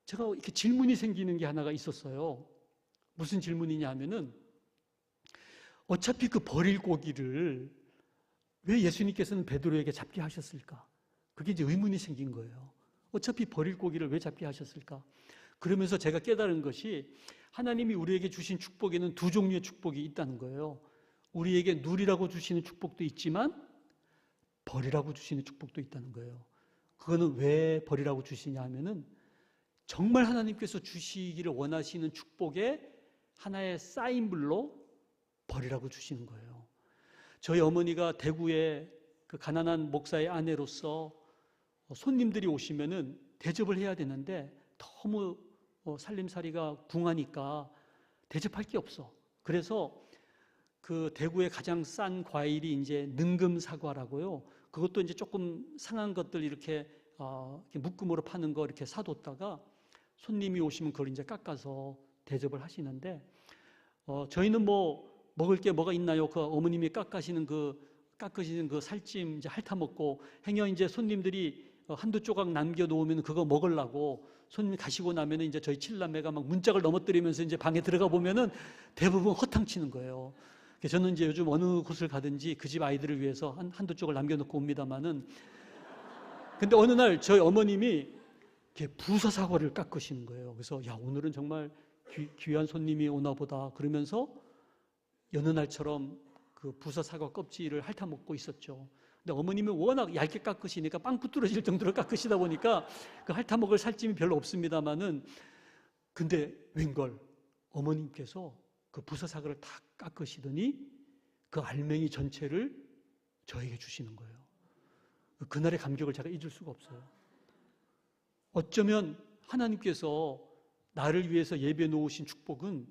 제가 이렇게 질문이 생기는 게 하나가 있었어요. 무슨 질문이냐 하면은, 어차피 그 버릴 고기를 왜 예수님께서는 베드로에게 잡게 하셨을까? 그게 이제 의문이 생긴 거예요. 어차피 버릴 고기를 왜 잡게 하셨을까? 그러면서 제가 깨달은 것이 하나님이 우리에게 주신 축복에는 두 종류의 축복이 있다는 거예요. 우리에게 누리라고 주시는 축복도 있지만 버리라고 주시는 축복도 있다는 거예요. 그거는 왜 버리라고 주시냐 하면은 정말 하나님께서 주시기를 원하시는 축복의 하나의 사인물로 버리라고 주시는 거예요. 저희 어머니가 대구의 그 가난한 목사의 아내로서 손님들이 오시면은 대접을 해야 되는데 너무 살림살이가 궁하니까 대접할 게 없어. 그래서 그 대구의 가장 싼 과일이 이제 능금 사과라고요. 그것도 이제 조금 상한 것들 이렇게 묶음으로 파는 거 이렇게 사뒀다가 손님이 오시면 그걸 이제 깎아서 대접을 하시는데 저희는 뭐 먹을 게 뭐가 있나요? 그 어머님이 깎으시는 그 살찜 이제 핥아 먹고 행여 이제 손님들이 한두 조각 남겨 놓으면 그거 먹으려고 손님이 가시고 나면 이제 저희 칠남매가 막 문짝을 넘어뜨리면서 이제 방에 들어가 보면은 대부분 허탕치는 거예요. 저는 이제 요즘 어느 곳을 가든지 그 집 아이들을 위해서 한두 쪽을 남겨놓고 옵니다만은 근데 어느 날 저희 어머님이 이렇게 부사 사과를 깎으시는 거예요. 그래서 야, 오늘은 정말 귀한 손님이 오나 보다 그러면서 여느 날처럼 그 부사 사과 껍질을 핥아 먹고 있었죠. 근데 어머님이 워낙 얇게 깎으시니까 빵꾸 뚫어질 정도로 깎으시다 보니까 그 핥아 먹을 살찜이 별로 없습니다만은 근데 웬걸 어머님께서 그 부사 사과를 다 깎으시더니 그 알맹이 전체를 저에게 주시는 거예요. 그날의 감격을 제가 잊을 수가 없어요. 어쩌면 하나님께서 나를 위해서 예비해 놓으신 축복은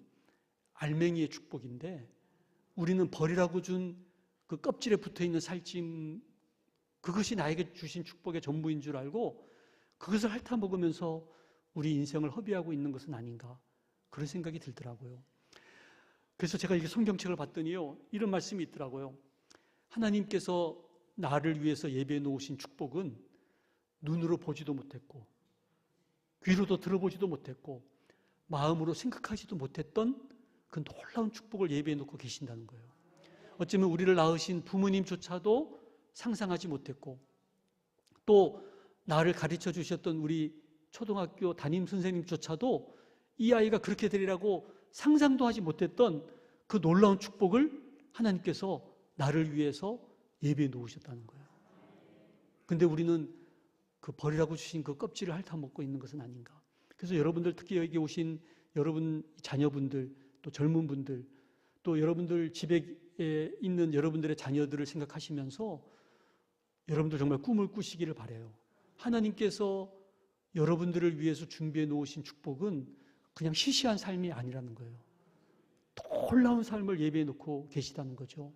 알맹이의 축복인데 우리는 버리라고 준 그 껍질에 붙어있는 살찜 그것이 나에게 주신 축복의 전부인 줄 알고 그것을 핥아 먹으면서 우리 인생을 허비하고 있는 것은 아닌가 그런 생각이 들더라고요. 그래서 제가 이게 성경책을 봤더니요 이런 말씀이 있더라고요. 하나님께서 나를 위해서 예비해 놓으신 축복은 눈으로 보지도 못했고 귀로도 들어보지도 못했고 마음으로 생각하지도 못했던 그 놀라운 축복을 예비해 놓고 계신다는 거예요. 어쩌면 우리를 낳으신 부모님조차도 상상하지 못했고 또 나를 가르쳐 주셨던 우리 초등학교 담임 선생님조차도 이 아이가 그렇게 되리라고 상상도 하지 못했던 그 놀라운 축복을 하나님께서 나를 위해서 예비해 놓으셨다는 거예요. 근데 우리는 그 버리라고 주신 그 껍질을 핥아 먹고 있는 것은 아닌가. 그래서 여러분들 특히 여기 오신 여러분 자녀분들 또 젊은 분들 또 여러분들 집에 있는 여러분들의 자녀들을 생각하시면서 여러분들 정말 꿈을 꾸시기를 바라요. 하나님께서 여러분들을 위해서 준비해 놓으신 축복은 그냥 시시한 삶이 아니라는 거예요. 놀라운 삶을 예비해 놓고 계시다는 거죠.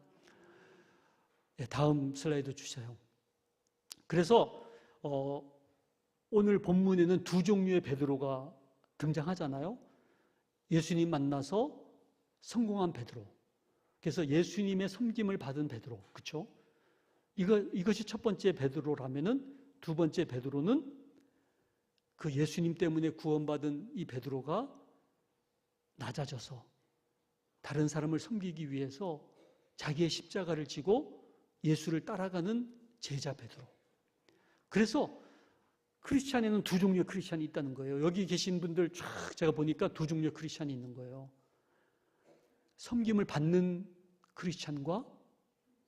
네, 다음 슬라이드 주세요. 그래서 오늘 본문에는 두 종류의 베드로가 등장하잖아요. 예수님 만나서 성공한 베드로. 그래서 예수님의 섬김을 받은 베드로. 그렇죠? 이것이 첫 번째 베드로라면은 두 번째 베드로는 그 예수님 때문에 구원받은 이 베드로가 낮아져서 다른 사람을 섬기기 위해서 자기의 십자가를 지고 예수를 따라가는 제자 베드로. 그래서 크리스찬에는 두 종류의 크리스찬이 있다는 거예요. 여기 계신 분들 쫙 제가 보니까 두 종류의 크리스찬이 있는 거예요. 섬김을 받는 크리스찬과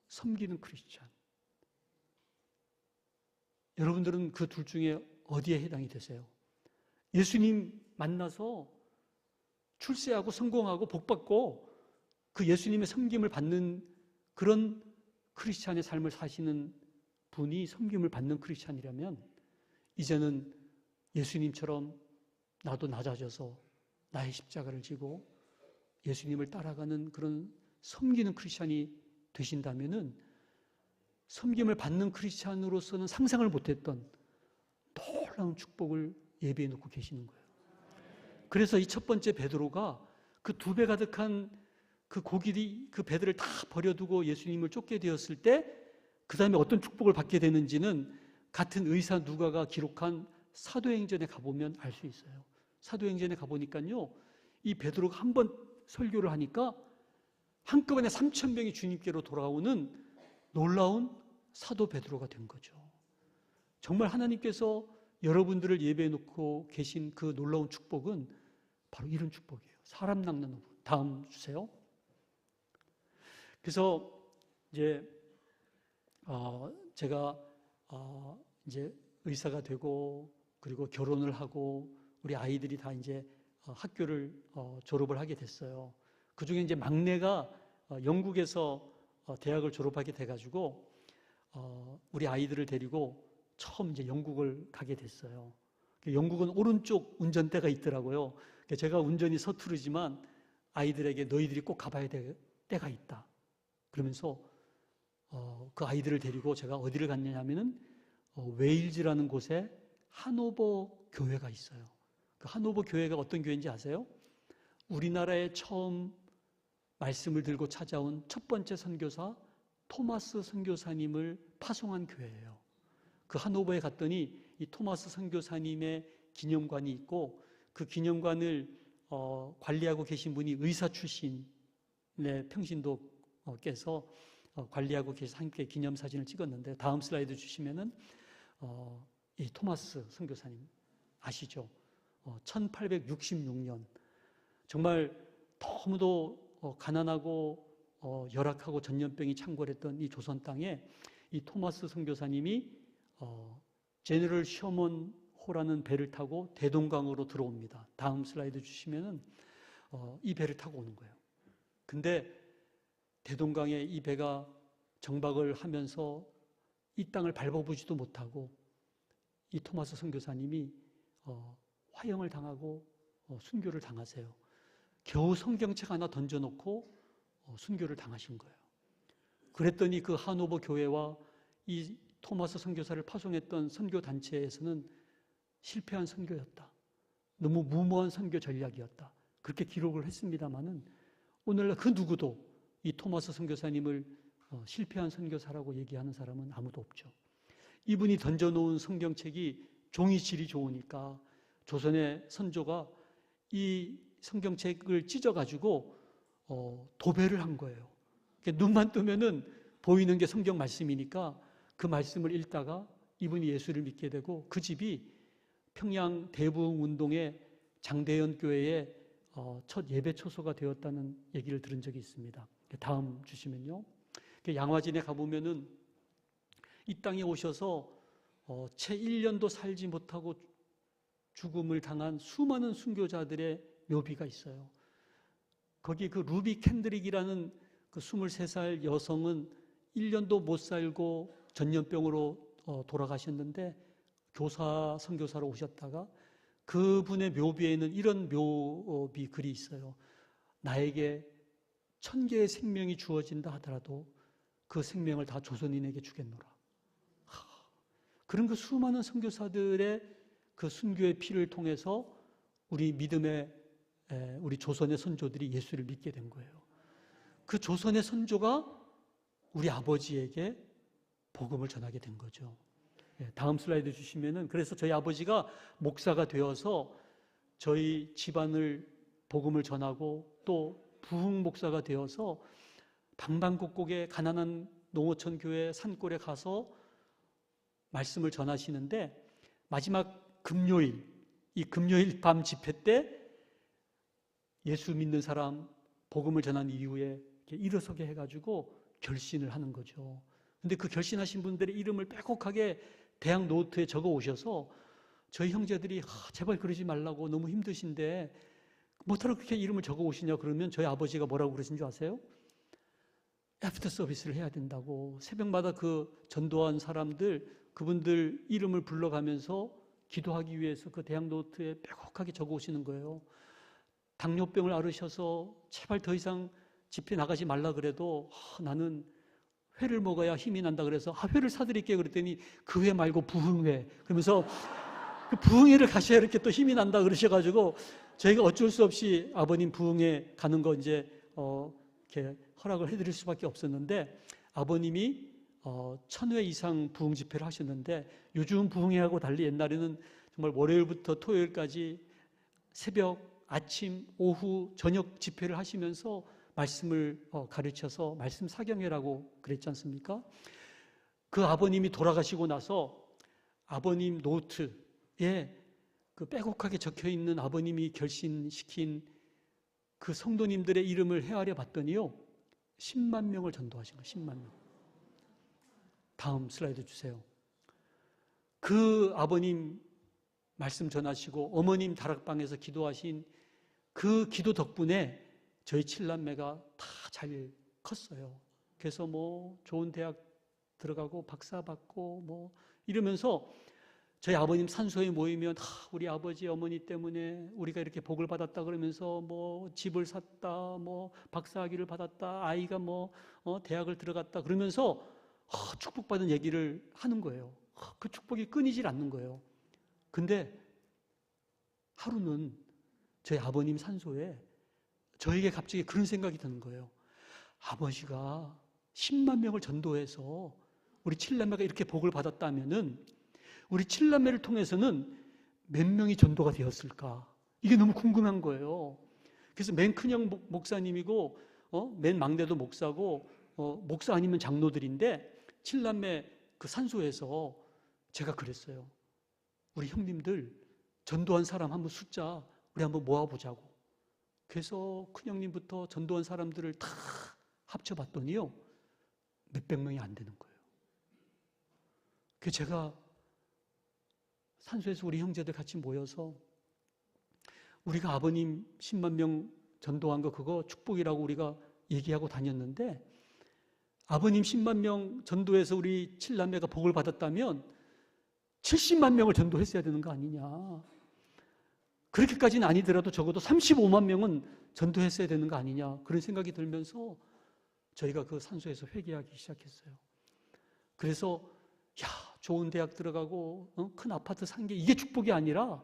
섬기는 크리스찬. 여러분들은 그 둘 중에 어디에 해당이 되세요? 예수님 만나서 출세하고 성공하고 복받고 그 예수님의 섬김을 받는 그런 크리스찬의 삶을 사시는 분이 섬김을 받는 크리스찬이라면 이제는 예수님처럼 나도 낮아져서 나의 십자가를 지고 예수님을 따라가는 그런 섬기는 크리스찬이 되신다면은 섬김을 받는 크리스찬으로서는 상상을 못했던 놀라운 축복을 예비해 놓고 계시는 거예요. 그래서 이 첫 번째 베드로가 그 두 배 가득한 그 고기리 그 배들을 다 버려두고 예수님을 쫓게 되었을 때 그 다음에 어떤 축복을 받게 되는지는 같은 의사 누가가 기록한 사도행전에 가보면 알 수 있어요. 사도행전에 가보니까요 이 베드로가 한 번 설교를 하니까 한꺼번에 3,000명이 주님께로 돌아오는 놀라운 사도 베드로가 된 거죠. 정말 하나님께서 여러분들을 예배해 놓고 계신 그 놀라운 축복은 바로 이런 축복이에요. 사람 낚는 어부. 다음 주세요. 그래서 이제 제가 이제 의사가 되고 그리고 결혼을 하고 우리 아이들이 다 이제 학교를 졸업을 하게 됐어요. 그 중에 이제 막내가 영국에서 대학을 졸업하게 돼가지고 우리 아이들을 데리고 처음 이제 영국을 가게 됐어요. 영국은 오른쪽 운전대가 있더라고요. 제가 운전이 서투르지만 아이들에게 너희들이 꼭 가봐야 될 때가 있다. 그러면서 그 아이들을 데리고 제가 어디를 갔냐면은 웨일즈라는 곳에 하노버 교회가 있어요. 그 하노버 교회가 어떤 교회인지 아세요? 우리나라에 처음 말씀을 들고 찾아온 첫 번째 선교사 토마스 선교사님을 파송한 교회예요. 그 하노버에 갔더니 이 토마스 선교사님의 기념관이 있고 그 기념관을 관리하고 계신 분이 의사 출신의 평신도 께서 관리하고 계셔서 함께 기념사진을 찍었는데 다음 슬라이드 주시면은 이 토마스 선교사님 아시죠? 1866년 정말 너무도 가난하고 열악하고 전염병이 창궐했던 이 조선 땅에 이 토마스 선교사님이 제너럴 셔먼 호라는 배를 타고 대동강으로 들어옵니다. 다음 슬라이드 주시면은 이 배를 타고 오는 거예요. 근데 대동강에 이 배가 정박을 하면서 이 땅을 밟아보지도 못하고 이 토마스 선교사님이 화형을 당하고 순교를 당하세요. 겨우 성경책 하나 던져놓고 순교를 당하신 거예요. 그랬더니 그 하노버 교회와 이 토마스 선교사를 파송했던 선교단체에서는 실패한 선교였다. 너무 무모한 선교 전략이었다. 그렇게 기록을 했습니다마는 오늘날 그 누구도 이 토마스 선교사님을 실패한 선교사라고 얘기하는 사람은 아무도 없죠. 이분이 던져놓은 성경책이 종이 질이 좋으니까 조선의 선조가 이 성경책을 찢어가지고 도배를 한 거예요. 눈만 뜨면은 보이는 게 성경 말씀이니까 그 말씀을 읽다가 이분이 예수를 믿게 되고 그 집이 평양 대부흥운동의 장대현 교회의 첫 예배 초소가 되었다는 얘기를 들은 적이 있습니다. 다음 주시면요. 양화진에 가보면은 이 땅에 오셔서 채 1년도 살지 못하고 죽음을 당한 수많은 순교자들의 묘비가 있어요. 거기 그 루비 캔드릭이라는 그 23살 여성은 1년도 못 살고 전염병으로 돌아가셨는데 교사, 선교사로 오셨다가 그분의 묘비에는 이런 묘비 글이 있어요. 나에게 1000개의 생명이 주어진다 하더라도 그 생명을 다 조선인에게 주겠노라. 그런 그 수많은 선교사들의 그 순교의 피를 통해서 우리 믿음의 우리 조선의 선조들이 예수를 믿게 된 거예요. 그 조선의 선조가 우리 아버지에게 복음을 전하게 된 거죠. 다음 슬라이드 주시면은 그래서 저희 아버지가 목사가 되어서 저희 집안을 복음을 전하고 또 부흥 목사가 되어서 방방곡곡의 가난한 농어촌 교회 산골에 가서 말씀을 전하시는데 마지막 금요일, 이 금요일 밤 집회 때 예수 믿는 사람 복음을 전한 이후에 일어서게 해가지고 결신을 하는 거죠. 근데 그 결신하신 분들의 이름을 빼곡하게 대학 노트에 적어 오셔서 저희 형제들이 제발 그러지 말라고 너무 힘드신데 뭐하러 그렇게 이름을 적어 오시냐 그러면 저희 아버지가 뭐라고 그러신 줄 아세요? 애프터 서비스를 해야 된다고 새벽마다 그 전도한 사람들 그분들 이름을 불러가면서 기도하기 위해서 그 대학 노트에 빼곡하게 적어 오시는 거예요. 당뇨병을 앓으셔서 제발 더 이상 집회 나가지 말라 그래도 나는 회를 먹어야 힘이 난다 그래서 회를 사드릴게요 그랬더니 그 회 말고 부흥회 그러면서 그 부흥회를 가셔야 이렇게 또 힘이 난다 그러셔가지고 저희가 어쩔 수 없이 아버님 부흥회 가는 거 이제 이렇게 허락을 해드릴 수밖에 없었는데 아버님이 1000회 이상 부흥 집회를 하셨는데 요즘 부흥회하고 달리 옛날에는 정말 월요일부터 토요일까지 새벽, 아침, 오후, 저녁 집회를 하시면서 말씀을 가르쳐서 말씀 사경회라고 그랬지 않습니까? 그 아버님이 돌아가시고 나서 아버님 노트 그 빼곡하게 적혀 있는 아버님이 결신시킨 그 성도님들의 이름을 헤아려 봤더니요, 10만 명을 전도하신 거예요. 10만 명. 다음 슬라이드 주세요. 그 아버님 말씀 전하시고 어머님 다락방에서 기도하신 그 기도 덕분에 저희 7남매가 다 잘 컸어요. 그래서 뭐 좋은 대학 들어가고 박사 받고 뭐 이러면서 저희 아버님 산소에 모이면 우리 아버지 어머니 때문에 우리가 이렇게 복을 받았다 그러면서 뭐 집을 샀다, 뭐 박사학위를 받았다, 아이가 뭐 대학을 들어갔다 그러면서 축복받은 얘기를 하는 거예요. 그 축복이 끊이질 않는 거예요. 근데 하루는 저희 아버님 산소에 저에게 갑자기 그런 생각이 드는 거예요. 아버지가 10만 명을 전도해서 우리 7남매가 이렇게 복을 받았다면은 우리 7남매를 통해서는 몇 명이 전도가 되었을까? 이게 너무 궁금한 거예요. 그래서 맨 큰형 목사님이고 맨 막내도 목사고 목사 아니면 장로들인데 7남매 그 산소에서 제가 그랬어요. 우리 형님들 전도한 사람 한번 숫자 우리 한번 모아보자고. 그래서 큰형님부터 전도한 사람들을 다 합쳐봤더니요, 몇백 명이 안 되는 거예요. 그래서 제가 산소에서 우리 형제들 같이 모여서 우리가 아버님 10만 명 전도한 거 그거 축복이라고 우리가 얘기하고 다녔는데 아버님 10만 명 전도해서 우리 7남매가 복을 받았다면 70만 명을 전도했어야 되는 거 아니냐. 그렇게까지는 아니더라도 적어도 35만 명은 전도했어야 되는 거 아니냐. 그런 생각이 들면서 저희가 그 산소에서 회개하기 시작했어요. 그래서 좋은 대학 들어가고 큰 아파트 산 게 이게 축복이 아니라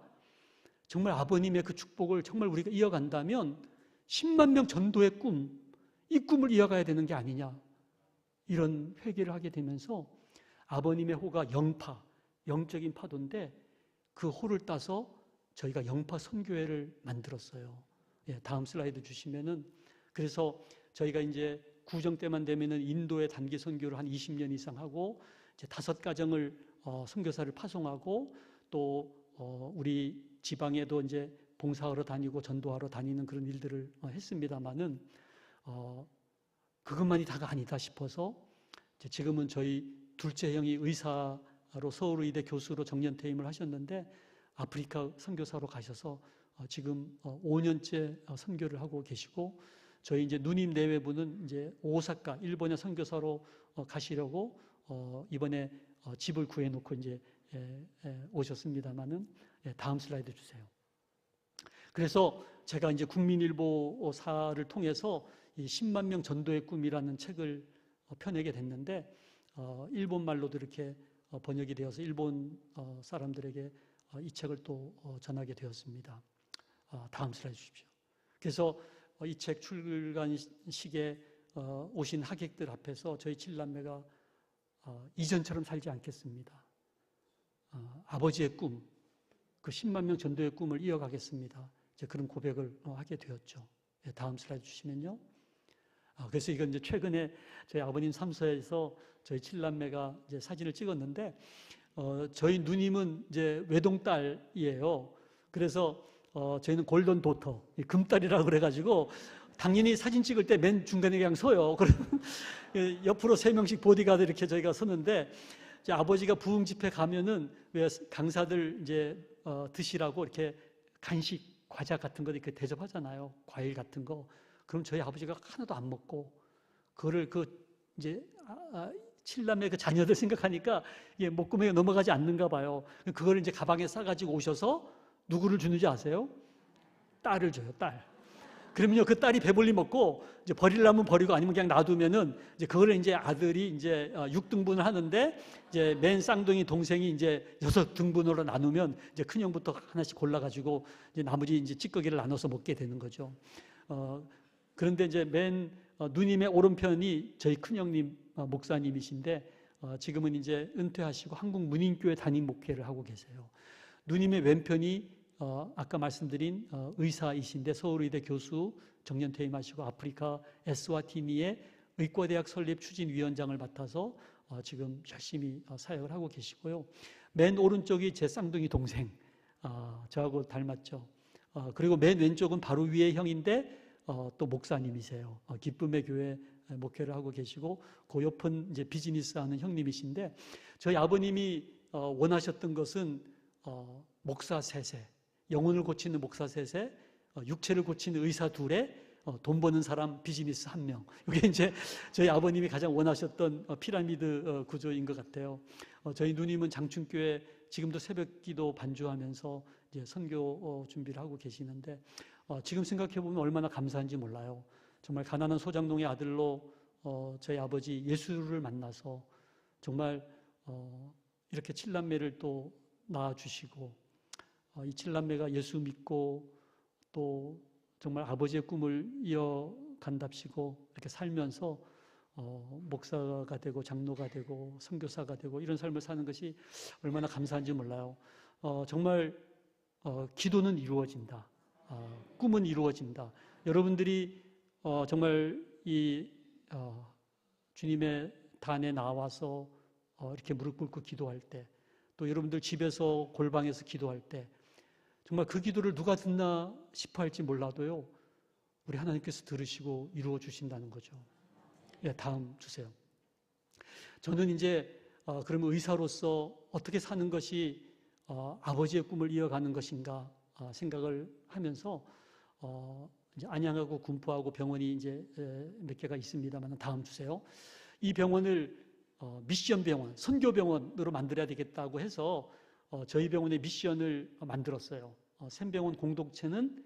정말 아버님의 그 축복을 정말 우리가 이어간다면 10만 명 전도의 꿈, 이 꿈을 이어가야 되는 게 아니냐. 이런 회개를 하게 되면서 아버님의 호가 영파, 영적인 파도인데 그 호를 따서 저희가 영파 선교회를 만들었어요. 다음 슬라이드 주시면은 그래서 저희가 이제 구정 때만 되면은 인도에 단기 선교를 한 20년 이상 하고 이제 5가정을 선교사를 파송하고 또 우리 지방에도 이제 봉사하러 다니고 전도하러 다니는 그런 일들을 했습니다만은 그것만이 다가 아니다 싶어서 지금은 저희 둘째 형이 의사로 서울의대 교수로 정년퇴임을 하셨는데 아프리카 선교사로 가셔서 지금 5년째 선교를 하고 계시고 저희 이제 누님 내외부는 이제 오사카 일본의 선교사로 가시려고 이번에 집을 구해놓고 이제 오셨습니다만은 다음 슬라이드 주세요. 그래서 제가 이제 국민일보사를 통해서 이 10만 명 전도의 꿈이라는 책을 펴내게 됐는데 일본 말로도 이렇게 번역이 되어서 일본 사람들에게 이 책을 또 전하게 되었습니다. 다음 슬라이드 주십시오. 그래서 이 책 출간식에 오신 하객들 앞에서 저희 7남매가 이전처럼 살지 않겠습니다. 아버지의 꿈, 그 10만 명 전도의 꿈을 이어가겠습니다. 이제 그런 고백을 하게 되었죠. 다음 슬라이드 주시면요. 그래서 이건 이제 최근에 저희 아버님 삼서에서 저희 7남매가 이제 사진을 찍었는데 저희 누님은 이제 외동딸이에요. 그래서 저희는 골든 도터, 금딸이라고 그래가지고 당연히 사진 찍을 때 맨 중간에 그냥 서요. 그럼 옆으로 3명씩 보디가드 이렇게 저희가 서는데 이제 아버지가 부흥 집회 가면은 왜 강사들 이제 드시라고 이렇게 간식 과자 같은 거 이렇게 대접하잖아요. 과일 같은 거. 그럼 저희 아버지가 하나도 안 먹고 그거를 이제 7남매 그 자녀들 생각하니까 이게 목구멍에 넘어가지 않는가 봐요. 그걸 이제 가방에 싸가지고 오셔서 누구를 주는지 아세요? 딸을 줘요, 딸. 그러면요, 그 딸이 배불리 먹고 이제 버리려면 버리고 아니면 그냥 놔두면은 이제 그거를 이제 아들이 이제 6등분을 하는데 이제 맨 쌍둥이 동생이 이제 6등분으로 나누면 이제 큰형부터 하나씩 골라가지고 이제 나머지 이제 찌꺼기를 나눠서 먹게 되는 거죠. 그런데 이제 맨 누님의 오른편이 저희 큰형님 목사님이신데 지금은 이제 은퇴하시고 한국 문인교회 담임 목회를 하고 계세요. 누님의 왼편이 아까 말씀드린 의사이신데 서울의대 교수 정년퇴임하시고 아프리카 에스와티니의 의과대학 설립 추진위원장을 맡아서 지금 열심히 사역을 하고 계시고요. 맨 오른쪽이 제 쌍둥이 동생, 저하고 닮았죠. 그리고 맨 왼쪽은 바로 위의 형인데 또 목사님이세요. 기쁨의 교회 목회를 하고 계시고, 그 옆은 이제 비즈니스 하는 형님이신데, 저희 아버님이 원하셨던 것은 목사 셋에, 영혼을 고치는 목사 셋에, 육체를 고치는 의사 둘에, 돈 버는 사람 비즈니스 한 명. 이게 이제 저희 아버님이 가장 원하셨던 피라미드 구조인 것 같아요. 저희 누님은 장충교회 지금도 새벽기도 반주하면서 이제 선교 준비를 하고 계시는데, 지금 생각해 보면 얼마나 감사한지 몰라요. 정말 가난한 소장농의 아들로 저희 아버지 예수를 만나서 정말 이렇게 칠남매를 또 낳아주시고, 이 칠남매가 예수 믿고 또 정말 아버지의 꿈을 이어간답시고 이렇게 살면서 목사가 되고 장로가 되고 선교사가 되고 이런 삶을 사는 것이 얼마나 감사한지 몰라요. 정말 기도는 이루어진다. 꿈은 이루어진다. 여러분들이 정말 이 주님의 단에 나와서 이렇게 무릎 꿇고 기도할 때, 또 여러분들 집에서 골방에서 기도할 때 정말 그 기도를 누가 듣나 싶어 할지 몰라도요, 우리 하나님께서 들으시고 이루어 주신다는 거죠. 예, 다음 주세요. 저는 이제 그러면 의사로서 어떻게 사는 것이 아버지의 꿈을 이어가는 것인가 생각을 하면서 이제 안양하고 군포하고 병원이 이제 몇 개가 있습니다만, 다음 주세요. 이 병원을 미션 병원, 선교 병원으로 만들어야 되겠다고 해서 저희 병원의 미션을 만들었어요. 샘병원 공동체는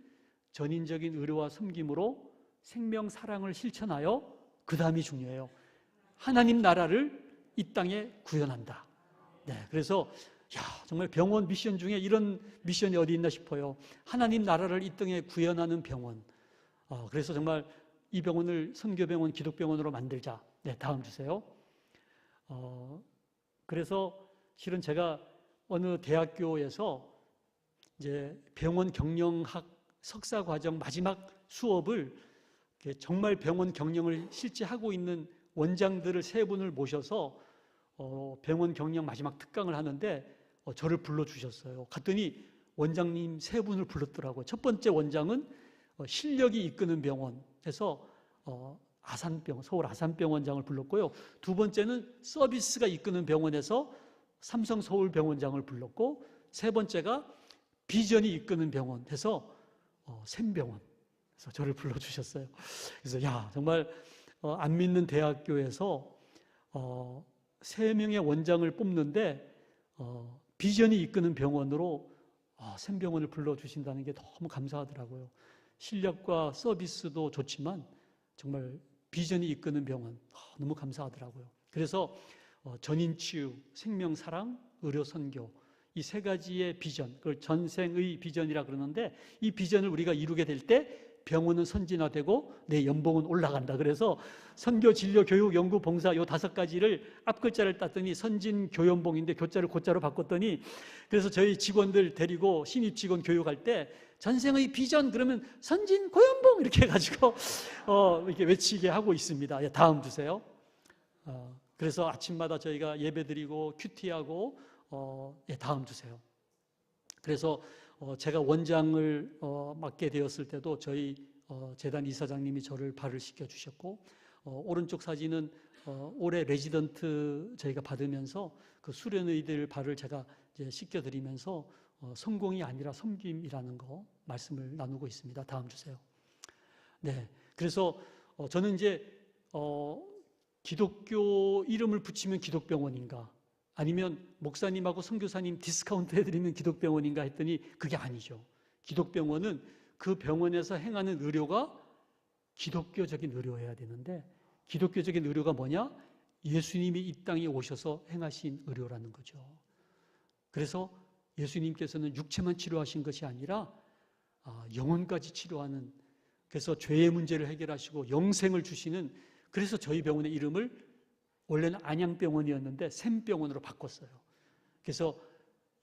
전인적인 의료와 섬김으로 생명 사랑을 실천하여, 그 다음이 중요해요, 하나님 나라를 이 땅에 구현한다. 네, 그래서 정말 병원 미션 중에 이런 미션이 어디 있나 싶어요. 하나님 나라를 이 땅에 구현하는 병원. 그래서 정말 이 병원을 선교병원, 기독병원으로 만들자. 네, 다음 주세요. 그래서 실은 제가 어느 대학교에서 이제 병원 경영학 석사 과정 마지막 수업을 정말 병원 경영을 실제 하고 있는 원장들을 세 분을 모셔서 병원 경영 마지막 특강을 하는데 저를 불러주셨어요. 갔더니 원장님 세 분을 불렀더라고요. 첫 번째 원장은 실력이 이끄는 병원 해서 아산병원, 서울 아산병원장을 불렀고요. 두 번째는 서비스가 이끄는 병원에서 삼성 서울병원장을 불렀고, 세 번째가 비전이 이끄는 병원 해서 샘병원, 그래서 저를 불러주셨어요. 그래서 정말 안 믿는 대학교에서 3명의 원장을 뽑는데 비전이 이끄는 병원으로 샘병원을 불러주신다는 게 너무 감사하더라고요. 실력과 서비스도 좋지만 정말 비전이 이끄는 병원, 너무 감사하더라고요. 그래서 전인치유, 생명사랑, 의료선교, 이 세 가지의 비전, 그걸 전생의 비전이라 그러는데, 이 비전을 우리가 이루게 될 때 병원은 선진화되고 내 연봉은 올라간다. 그래서 선교, 진료, 교육, 연구, 봉사 요 5가지를 앞글자를 땄더니 선진교연봉인데 교자를 고자로 바꿨더니, 그래서 저희 직원들 데리고 신입 직원 교육할 때 전생의 비전 그러면 선진고연봉 이렇게 해가지고 이렇게 외치게 하고 있습니다. 예, 다음 주세요. 그래서 아침마다 저희가 예배드리고 큐티하고 예, 다음 주세요. 그래서 제가 원장을 맡게 되었을 때도 저희 재단 이사장님이 저를 발을 시켜주셨고, 오른쪽 사진은 올해 레지던트 저희가 받으면서 그 수련의들 발을 제가 이제 씻겨드리면서 성공이 아니라 섬김이라는 거 말씀을 나누고 있습니다. 다음 주세요. 네, 그래서 저는 이제 기독교 이름을 붙이면 기독병원인가, 아니면 목사님하고 선교사님 디스카운트 해드리면 기독병원인가 했더니 그게 아니죠. 기독병원은 그 병원에서 행하는 의료가 기독교적인 의료여야 되는데, 기독교적인 의료가 뭐냐? 예수님이 이 땅에 오셔서 행하신 의료라는 거죠. 그래서 예수님께서는 육체만 치료하신 것이 아니라 영혼까지 치료하는, 그래서 죄의 문제를 해결하시고 영생을 주시는, 그래서 저희 병원의 이름을 원래는 안양병원이었는데 샘병원으로 바꿨어요. 그래서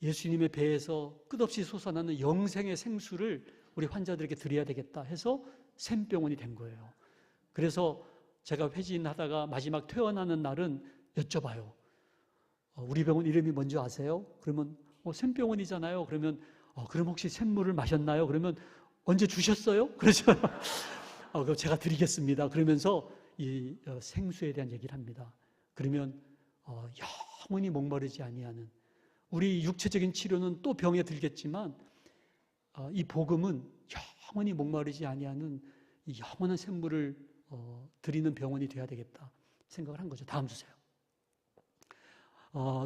예수님의 배에서 끝없이 솟아나는 영생의 생수를 우리 환자들에게 드려야 되겠다 해서 샘병원이 된 거예요. 그래서 제가 회진하다가 마지막 퇴원하는 날은 여쭤봐요. 우리 병원 이름이 뭔지 아세요? 그러면 샘병원이잖아요. 그러면 그럼 혹시 샘물을 마셨나요? 그러면 언제 주셨어요? 그러죠. 그럼 제가 드리겠습니다. 그러면서 이 생수에 대한 얘기를 합니다. 그러면 영원히 목마르지 아니하는, 우리 육체적인 치료는 또 병에 들겠지만 이 복음은 영원히 목마르지 아니하는 이 영원한 샘물을 드리는 병원이 돼야 되겠다 생각을 한 거죠. 다음 주세요.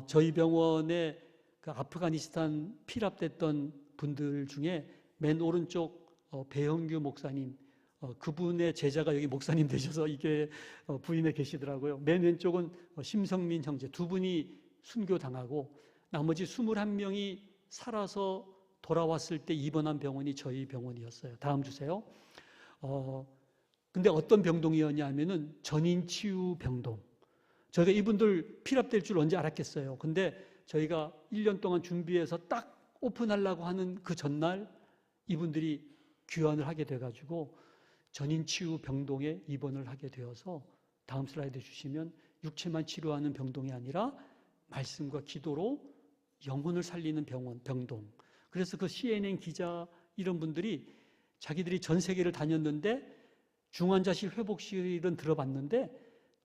저희 병원에 그 아프가니스탄 피랍됐던 분들 중에 맨 오른쪽 배영규 목사님, 그분의 제자가 여기 목사님 되셔서 이게 부임해 계시더라고요. 맨 왼쪽은 심성민 형제, 두 분이 순교당하고 나머지 21명이 살아서 돌아왔을 때 입원한 병원이 저희 병원이었어요. 다음 주세요. 근데 어떤 병동이었냐 하면은 전인치유 병동. 저희가 이분들 피랍될 줄 언제 알았겠어요. 근데 저희가 1년 동안 준비해서 딱 오픈하려고 하는 그 전날 이분들이 귀환을 하게 돼가지고 전인치유 병동에 입원을 하게 되어서, 다음 슬라이드 주시면, 육체만 치료하는 병동이 아니라 말씀과 기도로 영혼을 살리는 병동. 그래서 그 CNN 기자 이런 분들이 자기들이 전 세계를 다녔는데 중환자실 회복실은 들어봤는데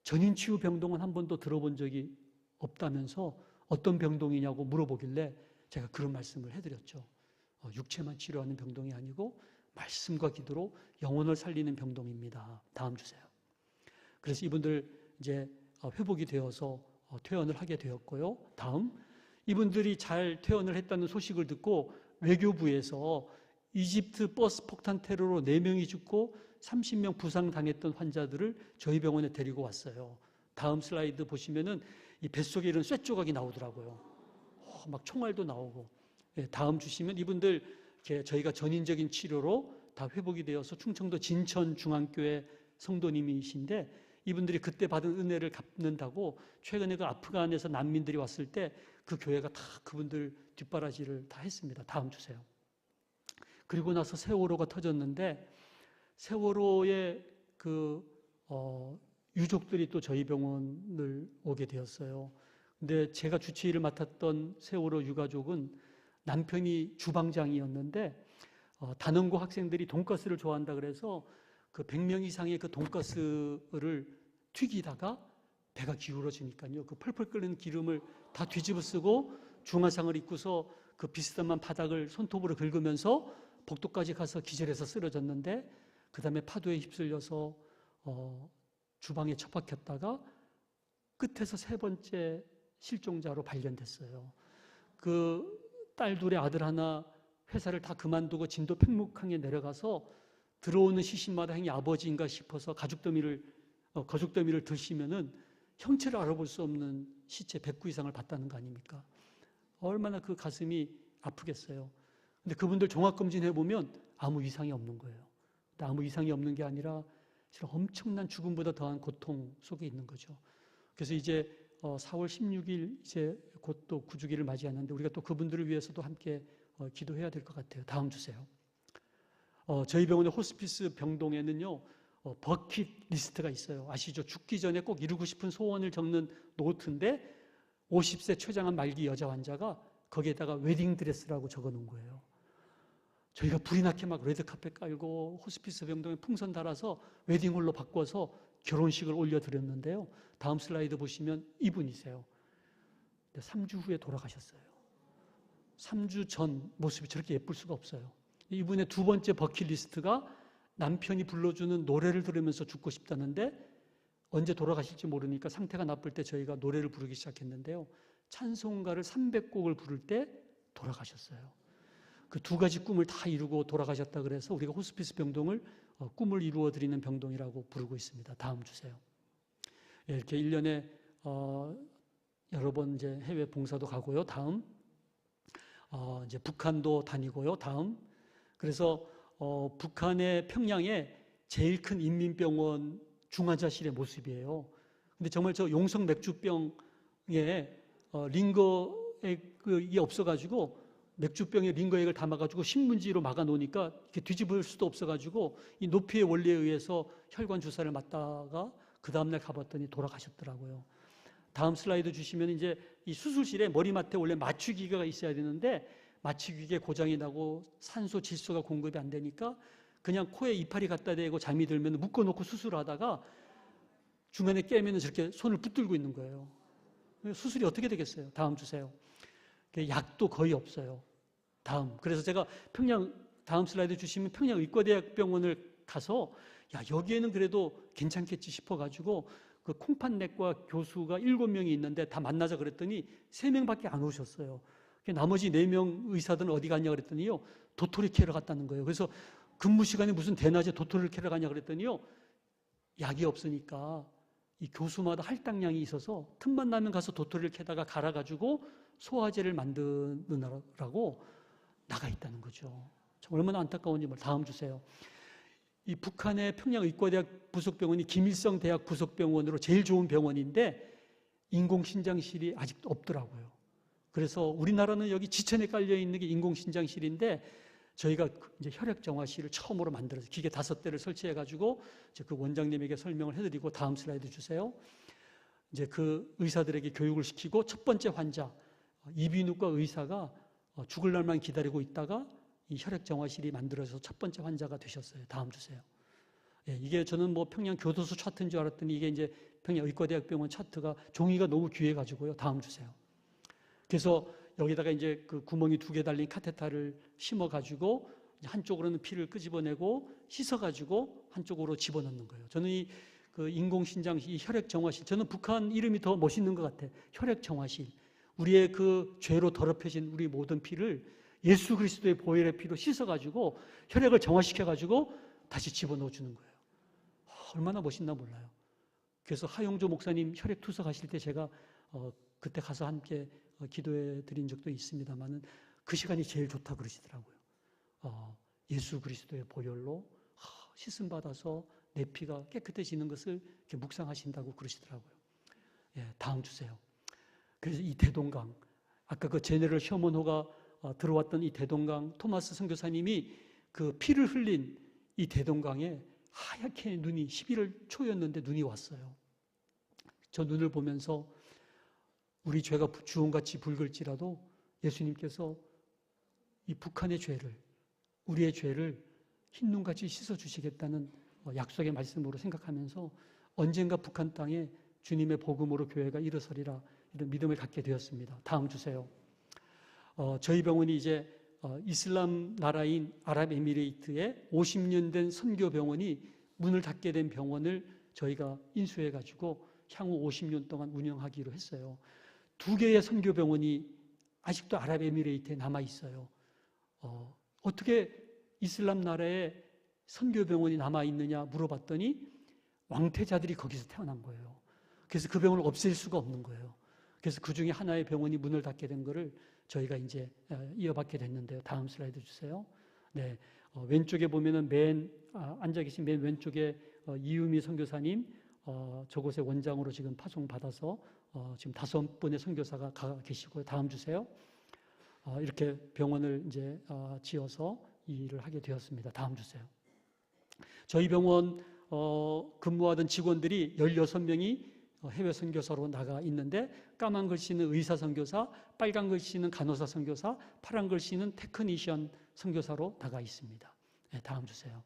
전인치유 병동은 한 번도 들어본 적이 없다면서 어떤 병동이냐고 물어보길래 제가 그런 말씀을 해드렸죠. 육체만 치료하는 병동이 아니고 말씀과 기도로 영혼을 살리는 병동입니다. 다음 주세요. 그래서 이분들 이제 회복이 되어서 퇴원을 하게 되었고요. 다음, 이분들이 잘 퇴원을 했다는 소식을 듣고 외교부에서 이집트 버스 폭탄 테러로 4명이 죽고 30명 부상당했던 환자들을 저희 병원에 데리고 왔어요. 다음 슬라이드 보시면은 이 뱃속에 이런 쇠조각이 나오더라고요. 막 총알도 나오고. 다음 주시면 이분들 저희가 전인적인 치료로 다 회복이 되어서 충청도 진천중앙교회 성도님이신데 이분들이 그때 받은 은혜를 갚는다고 최근에 그 아프간에서 난민들이 왔을 때 그 교회가 다 그분들 뒷바라지를 다 했습니다. 다음 주세요. 그리고 나서 세월호가 터졌는데 세월호의 유족들이 또 저희 병원을 오게 되었어요. 근데 제가 주치의를 맡았던 세월호 유가족은 남편이 주방장이었는데 단원고 학생들이 돈가스를 좋아한다 그래서 그 100명 이상의 그 돈가스를 튀기다가 배가 기울어지니까요. 그 펄펄 끓는 기름을 다 뒤집어 쓰고 중화상을 입고서 그 비스듬한 바닥을 손톱으로 긁으면서 복도까지 가서 기절해서 쓰러졌는데 그 다음에 파도에 휩쓸려서 주방에 처박혔다가 끝에서 3번째 실종자로 발견됐어요. 그 딸 둘의 아들 하나 회사를 다 그만두고 진도 팽목항에 내려가서 들어오는 시신마다 행이 아버지인가 싶어서 가죽 더미를 드시면은 형체를 알아볼 수 없는 시체 109 이상을 봤다는 거 아닙니까? 얼마나 그 가슴이 아프겠어요. 근데 그분들 종합검진 해보면 아무 이상이 없는 거예요. 아무 이상이 없는 게 아니라 엄청난 죽음보다 더한 고통 속에 있는 거죠. 그래서 이제 4월 16일 이제 곧 또 구주기를 맞이하는데 우리가 또 그분들을 위해서도 함께 기도해야 될 것 같아요. 다음 주세요. 저희 병원의 호스피스 병동에는요 버킷 리스트가 있어요. 아시죠? 죽기 전에 꼭 이루고 싶은 소원을 적는 노트인데 50세 췌장암 말기 여자 환자가 거기에다가 웨딩드레스라고 적어놓은 거예요. 저희가 불이 나게 막 레드카펫 깔고 호스피스 병동에 풍선 달아서 웨딩홀로 바꿔서 결혼식을 올려드렸는데요. 다음 슬라이드 보시면 이분이세요. 3주 후에 돌아가셨어요. 3주 전 모습이 저렇게 예쁠 수가 없어요. 이분의 2번째 버킷리스트가 남편이 불러주는 노래를 들으면서 죽고 싶다는데 언제 돌아가실지 모르니까 상태가 나쁠 때 저희가 노래를 부르기 시작했는데요. 찬송가를 300곡을 부를 때 돌아가셨어요. 그 2가지 꿈을 다 이루고 돌아가셨다 그래서 우리가 호스피스 병동을 꿈을 이루어 드리는 병동이라고 부르고 있습니다. 다음 주세요. 이렇게 1년에 여러 번 이제 해외 봉사도 가고요. 다음 이제 북한도 다니고요. 다음 그래서 북한의 평양에 제일 큰 인민병원 중환자실의 모습이에요. 근데 정말 저 용성 맥주병에 링거액이 없어가지고 맥주병에 링거액을 담아가지고 신문지로 막아놓으니까 이렇게 뒤집을 수도 없어가지고 이 높이의 원리에 의해서 혈관 주사를 맞다가 그 다음날 가봤더니 돌아가셨더라고요. 다음 슬라이드 주시면 이제 이 수술실에 머리맡에 원래 맞추기계가 있어야 되는데 맞추기계 고장이 나고 산소 질소가 공급이 안 되니까 그냥 코에 이파리 갖다 대고 잠이 들면 묶어놓고 수술을 하다가 중간에 깨면 저렇게 손을 붙들고 있는 거예요. 수술이 어떻게 되겠어요? 다음 주세요. 약도 거의 없어요. 다음. 그래서 제가 다음 슬라이드 주시면 평양의과대학병원을 가서 여기에는 그래도 괜찮겠지 싶어가지고 그 콩팥내과 교수가 7명이 있는데 다 만나자 그랬더니 3명밖에 안 오셨어요. 나머지 4명 의사들은 어디 갔냐 그랬더니요, 도토리 캐러 갔다는 거예요. 그래서 근무 시간에 무슨 대낮에 도토리를 캐러 가냐 그랬더니요, 약이 없으니까 이 교수마다 할당량이 있어서 틈만 나면 가서 도토리를 캐다가 갈아가지고 소화제를 만드느라고 나가 있다는 거죠. 참 얼마나 안타까운지 다음 주세요. 이 북한의 평양의과대학 부속병원이 김일성 대학 부속병원으로 제일 좋은 병원인데 인공신장실이 아직도 없더라고요. 그래서 우리나라는 여기 지천에 깔려 있는 게 인공신장실인데 저희가 이제 혈액정화실을 처음으로 만들어서 기계 5대를 설치해가지고 그 원장님에게 설명을 해드리고 다음 슬라이드 주세요. 이제 그 의사들에게 교육을 시키고 첫 번째 환자 이비인후과 의사가 죽을 날만 기다리고 있다가 이 혈액정화실이 만들어져서 첫 번째 환자가 되셨어요. 다음 주세요. 예, 이게 저는 뭐 평양 교도소 차트인 줄 알았더니 이게 이제 평양의과대학병원 차트가 종이가 너무 귀해가지고요. 다음 주세요. 그래서 여기다가 이제 그 구멍이 2개 달린 카테타를 심어가지고 한쪽으로는 피를 끄집어내고 씻어가지고 한쪽으로 집어넣는 거예요. 저는 이 그 인공신장실, 이 혈액정화실, 저는 북한 이름이 더 멋있는 것 같아요. 혈액정화실. 우리의 그 죄로 더럽혀진 우리 모든 피를 예수 그리스도의 보혈의 피로 씻어가지고 혈액을 정화시켜가지고 다시 집어넣어주는 거예요. 얼마나 멋있나 몰라요. 그래서 하용조 목사님 혈액 투석하실 때 제가 그때 가서 함께 기도해 드린 적도 있습니다만은 그 시간이 제일 좋다 그러시더라고요. 예수 그리스도의 보혈로 씻음 받아서 내 피가 깨끗해지는 것을 이렇게 묵상하신다고 그러시더라고요. 예, 다음 주세요. 그래서 이 대동강, 아까 그 제네럴 셔먼호가 들어왔던 이 대동강, 토마스 선교사님이 그 피를 흘린 이 대동강에 하얗게 눈이 11월 초였는데 눈이 왔어요. 저 눈을 보면서 우리 죄가 주홍같이 붉을지라도 예수님께서 이 북한의 죄를, 우리의 죄를 흰눈같이 씻어주시겠다는 약속의 말씀으로 생각하면서 언젠가 북한 땅에 주님의 복음으로 교회가 일어서리라 이런 믿음을 갖게 되었습니다. 다음 주세요. 저희 병원이 이제 이슬람 나라인 아랍에미레이트에 50년 된 선교병원이 문을 닫게 된 병원을 저희가 인수해가지고 향후 50년 동안 운영하기로 했어요. 2개의 선교병원이 아직도 아랍에미레이트에 남아있어요. 어떻게 이슬람 나라에 선교병원이 남아있느냐 물어봤더니 왕태자들이 거기서 태어난 거예요. 그래서 그 병원을 없앨 수가 없는 거예요. 그래서 그 중에 하나의 병원이 문을 닫게 된 거를 저희가 이제 이어받게 됐는데요. 다음 슬라이드 주세요. 네, 왼쪽에 보면은 앉아 계신 맨 왼쪽에 이유미 선교사님, 저곳의 원장으로 지금 파송받아서 지금 5분의 선교사가 가 계시고요. 다음 주세요. 이렇게 병원을 이제 지어서 이 일을 하게 되었습니다. 다음 주세요. 저희 병원 근무하던 직원들이 16명이 해외 선교사로 나가 있는데 까만 글씨는 의사 선교사, 빨간 글씨는 간호사 선교사, 파란 글씨는 테크니션 선교사로 나가 있습니다. 네, 다음 주세요.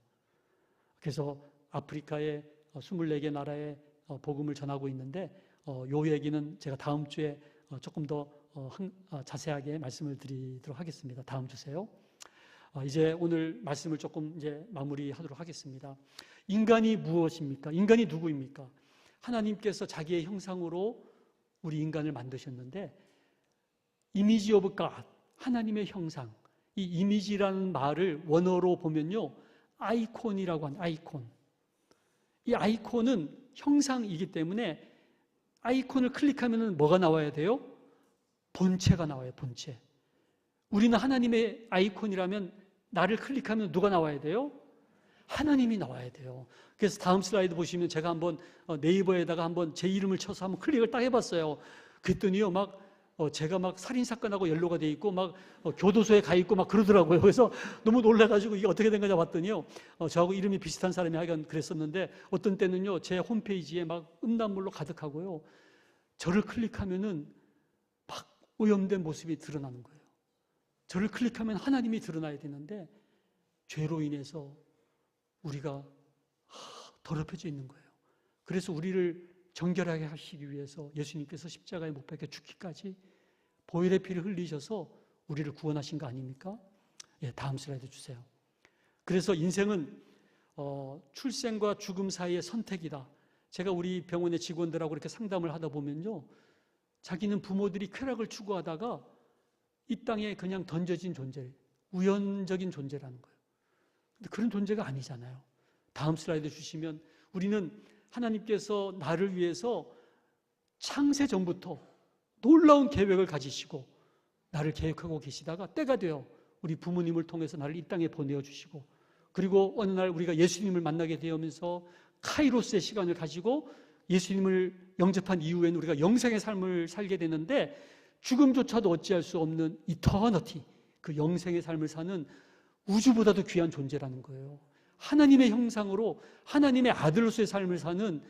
그래서 아프리카의 24개 나라에 복음을 전하고 있는데 요 얘기는 제가 다음 주에 조금 더 자세하게 말씀을 드리도록 하겠습니다. 다음 주세요. 이제 오늘 말씀을 조금 이제 마무리하도록 하겠습니다. 인간이 무엇입니까? 인간이 누구입니까? 하나님께서 자기의 형상으로 우리 인간을 만드셨는데 이미지 오브 갓, 하나님의 형상. 이 이미지라는 말을 원어로 보면요, 아이콘이라고 하는 아이콘. 이 아이콘은 형상이기 때문에 아이콘을 클릭하면 뭐가 나와야 돼요? 본체가 나와요, 본체. 우리는 하나님의 아이콘이라면 나를 클릭하면 누가 나와야 돼요? 하나님이 나와야 돼요. 그래서 다음 슬라이드 보시면 제가 한번 네이버에다가 한번 제 이름을 쳐서 한번 클릭을 딱 해봤어요. 그랬더니요, 막 제가 막 살인사건하고 연루가 돼 있고 막 교도소에 가 있고 막 그러더라고요. 그래서 너무 놀라가지고 이게 어떻게 된 거냐 봤더니요. 저하고 이름이 비슷한 사람이 하여간 그랬었는데 어떤 때는요. 제 홈페이지에 막 음란물로 가득하고요. 저를 클릭하면은 막 오염된 모습이 드러나는 거예요. 저를 클릭하면 하나님이 드러나야 되는데 죄로 인해서 우리가 더럽혀져 있는 거예요. 그래서 우리를 정결하게 하시기 위해서 예수님께서 십자가에 못 박혀 죽기까지 보혈의 피를 흘리셔서 우리를 구원하신 거 아닙니까? 예, 다음 슬라이드 주세요. 그래서 인생은 출생과 죽음 사이의 선택이다. 제가 우리 병원의 직원들하고 이렇게 상담을 하다 보면요, 자기는 부모들이 쾌락을 추구하다가 이 땅에 그냥 던져진 존재, 우연적인 존재라는 거예요. 근데 그런 존재가 아니잖아요. 다음 슬라이드 주시면 우리는 하나님께서 나를 위해서 창세 전부터 놀라운 계획을 가지시고 나를 계획하고 계시다가 때가 되어 우리 부모님을 통해서 나를 이 땅에 보내어 주시고 그리고 어느 날 우리가 예수님을 만나게 되면서 카이로스의 시간을 가지고 예수님을 영접한 이후에는 우리가 영생의 삶을 살게 되는데 죽음조차도 어찌할 수 없는 이터너티, 그 영생의 삶을 사는 우주보다도 귀한 존재라는 거예요. 하나님의 형상으로 하나님의 아들로서의 삶을 사는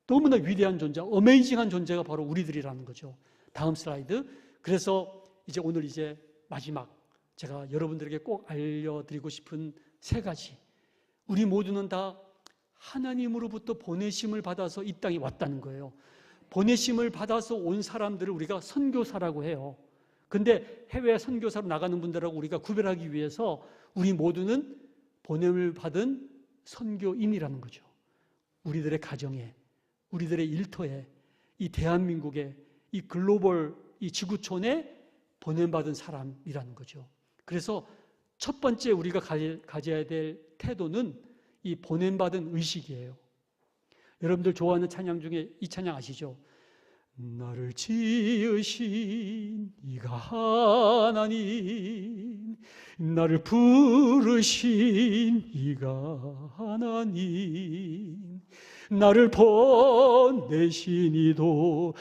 너무나 위대한 존재, 어메이징한 존재가 바로 우리들이라는 거죠. 다음 슬라이드. 그래서 이제 오늘 이제 마지막 제가 여러분들에게 꼭 알려드리고 싶은 세 가지. 우리 모두는 다 하나님으로부터 보내심을 받아서 이 땅에 왔다는 거예요. 보내심을 받아서 온 사람들을 우리가 선교사라고 해요. 근데 해외 선교사로 나가는 분들하고 우리가 구별하기 위해서 우리 모두는 보냄을 받은 선교인이라는 거죠. 우리들의 가정에, 우리들의 일터에, 이 대한민국에, 이 글로벌, 이 지구촌에 보냄받은 사람이라는 거죠. 그래서 첫 번째 우리가 가져야 될 태도는 이 보냄받은 의식이에요. 여러분들 좋아하는 찬양 중에 이 찬양 아시죠? 나를 지으신 이가 하나님, 나를 부르신 이가 하나님, 나를 보내신 이도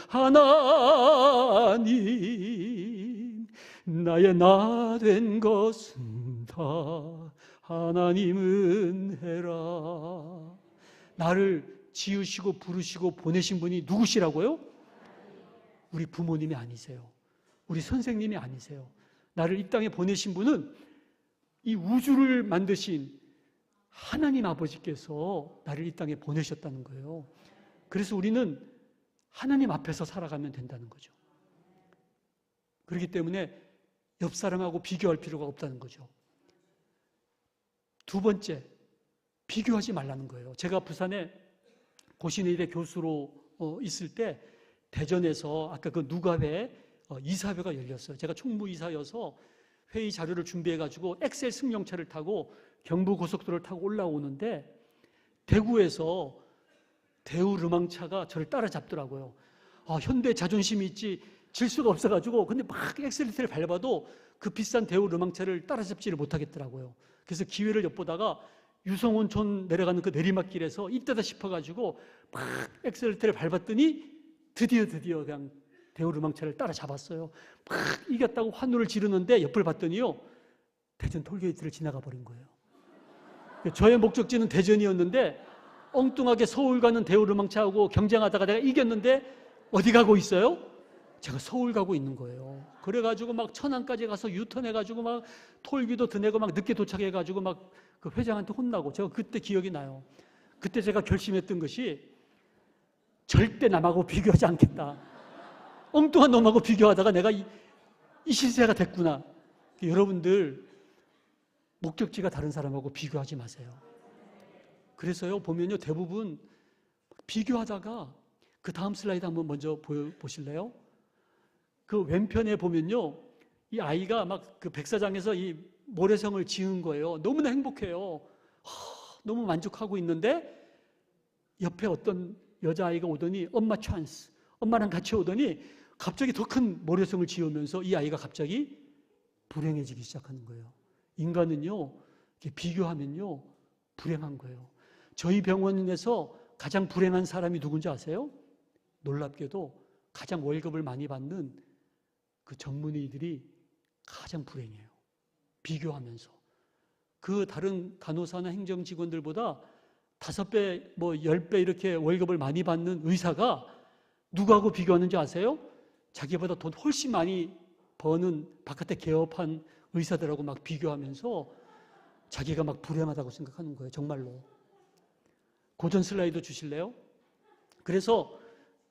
하나님, 나의 나 된 것은 다 하나님은 해라. 나를 지으시고 부르시고 보내신 분이 누구시라고요? 우리 부모님이 아니세요. 우리 선생님이 아니세요. 나를 이 땅에 보내신 분은 이 우주를 만드신 하나님 아버지께서 나를 이 땅에 보내셨다는 거예요. 그래서 우리는 하나님 앞에서 살아가면 된다는 거죠. 그렇기 때문에 옆 사람하고 비교할 필요가 없다는 거죠. 두 번째, 비교하지 말라는 거예요. 제가 부산에 고신의대 교수로 있을 때 대전에서 아까 그 누가회 이사회가 열렸어요. 제가 총무이사여서 회의 자료를 준비해가지고 엑셀 승용차를 타고 경부고속도로를 타고 올라오는데 대구에서 대우르망차가 저를 따라잡더라고요. 현대 자존심이 있지 질 수가 없어가지고 근데 막 엑셀리터를 밟아도 그 비싼 대우르망차를 따라잡지를 못하겠더라고요. 그래서 기회를 엿보다가 유성온촌 내려가는 그 내리막길에서 이때다 싶어가지고 막 엑셀리터를 밟았더니 드디어 그냥 대우르망차를 따라잡았어요. 막 이겼다고 환호를 지르는데 옆을 봤더니요 대전 톨게이트를 지나가 버린 거예요. 저의 목적지는 대전이었는데 엉뚱하게 서울 가는 대우르망차하고 경쟁하다가 내가 이겼는데 어디 가고 있어요? 제가 서울 가고 있는 거예요. 그래가지고 막 천안까지 가서 유턴해가지고 막 톨비도 더 내고 막 늦게 도착해가지고 막 그 회장한테 혼나고 제가 그때 기억이 나요. 그때 제가 결심했던 것이 절대 남하고 비교하지 않겠다. 엉뚱한 놈하고 비교하다가 내가 이 실세가 됐구나. 여러분들 목적지가 다른 사람하고 비교하지 마세요. 그래서요 보면요 대부분 비교하다가 그 다음 슬라이드 한번 먼저 보실래요? 그 왼편에 보면요 이 아이가 막 그 백사장에서 이 모래성을 지은 거예요. 너무나 행복해요. 너무 만족하고 있는데 옆에 어떤 여자아이가 오더니 엄마 찬스, 엄마랑 같이 오더니 갑자기 더 큰 모래성을 지으면서 이 아이가 갑자기 불행해지기 시작하는 거예요. 인간은요 이렇게 비교하면요 불행한 거예요. 저희 병원에서 가장 불행한 사람이 누군지 아세요? 놀랍게도 가장 월급을 많이 받는 그 전문의들이 가장 불행해요. 비교하면서. 그 다른 간호사나 행정 직원들보다 5배, 10배 이렇게 월급을 많이 받는 의사가 누구하고 비교하는지 아세요? 자기보다 돈 훨씬 많이 버는 바깥에 개업한 의사들하고 막 비교하면서 자기가 막 불행하다고 생각하는 거예요. 정말로. 고전 슬라이드 주실래요? 그래서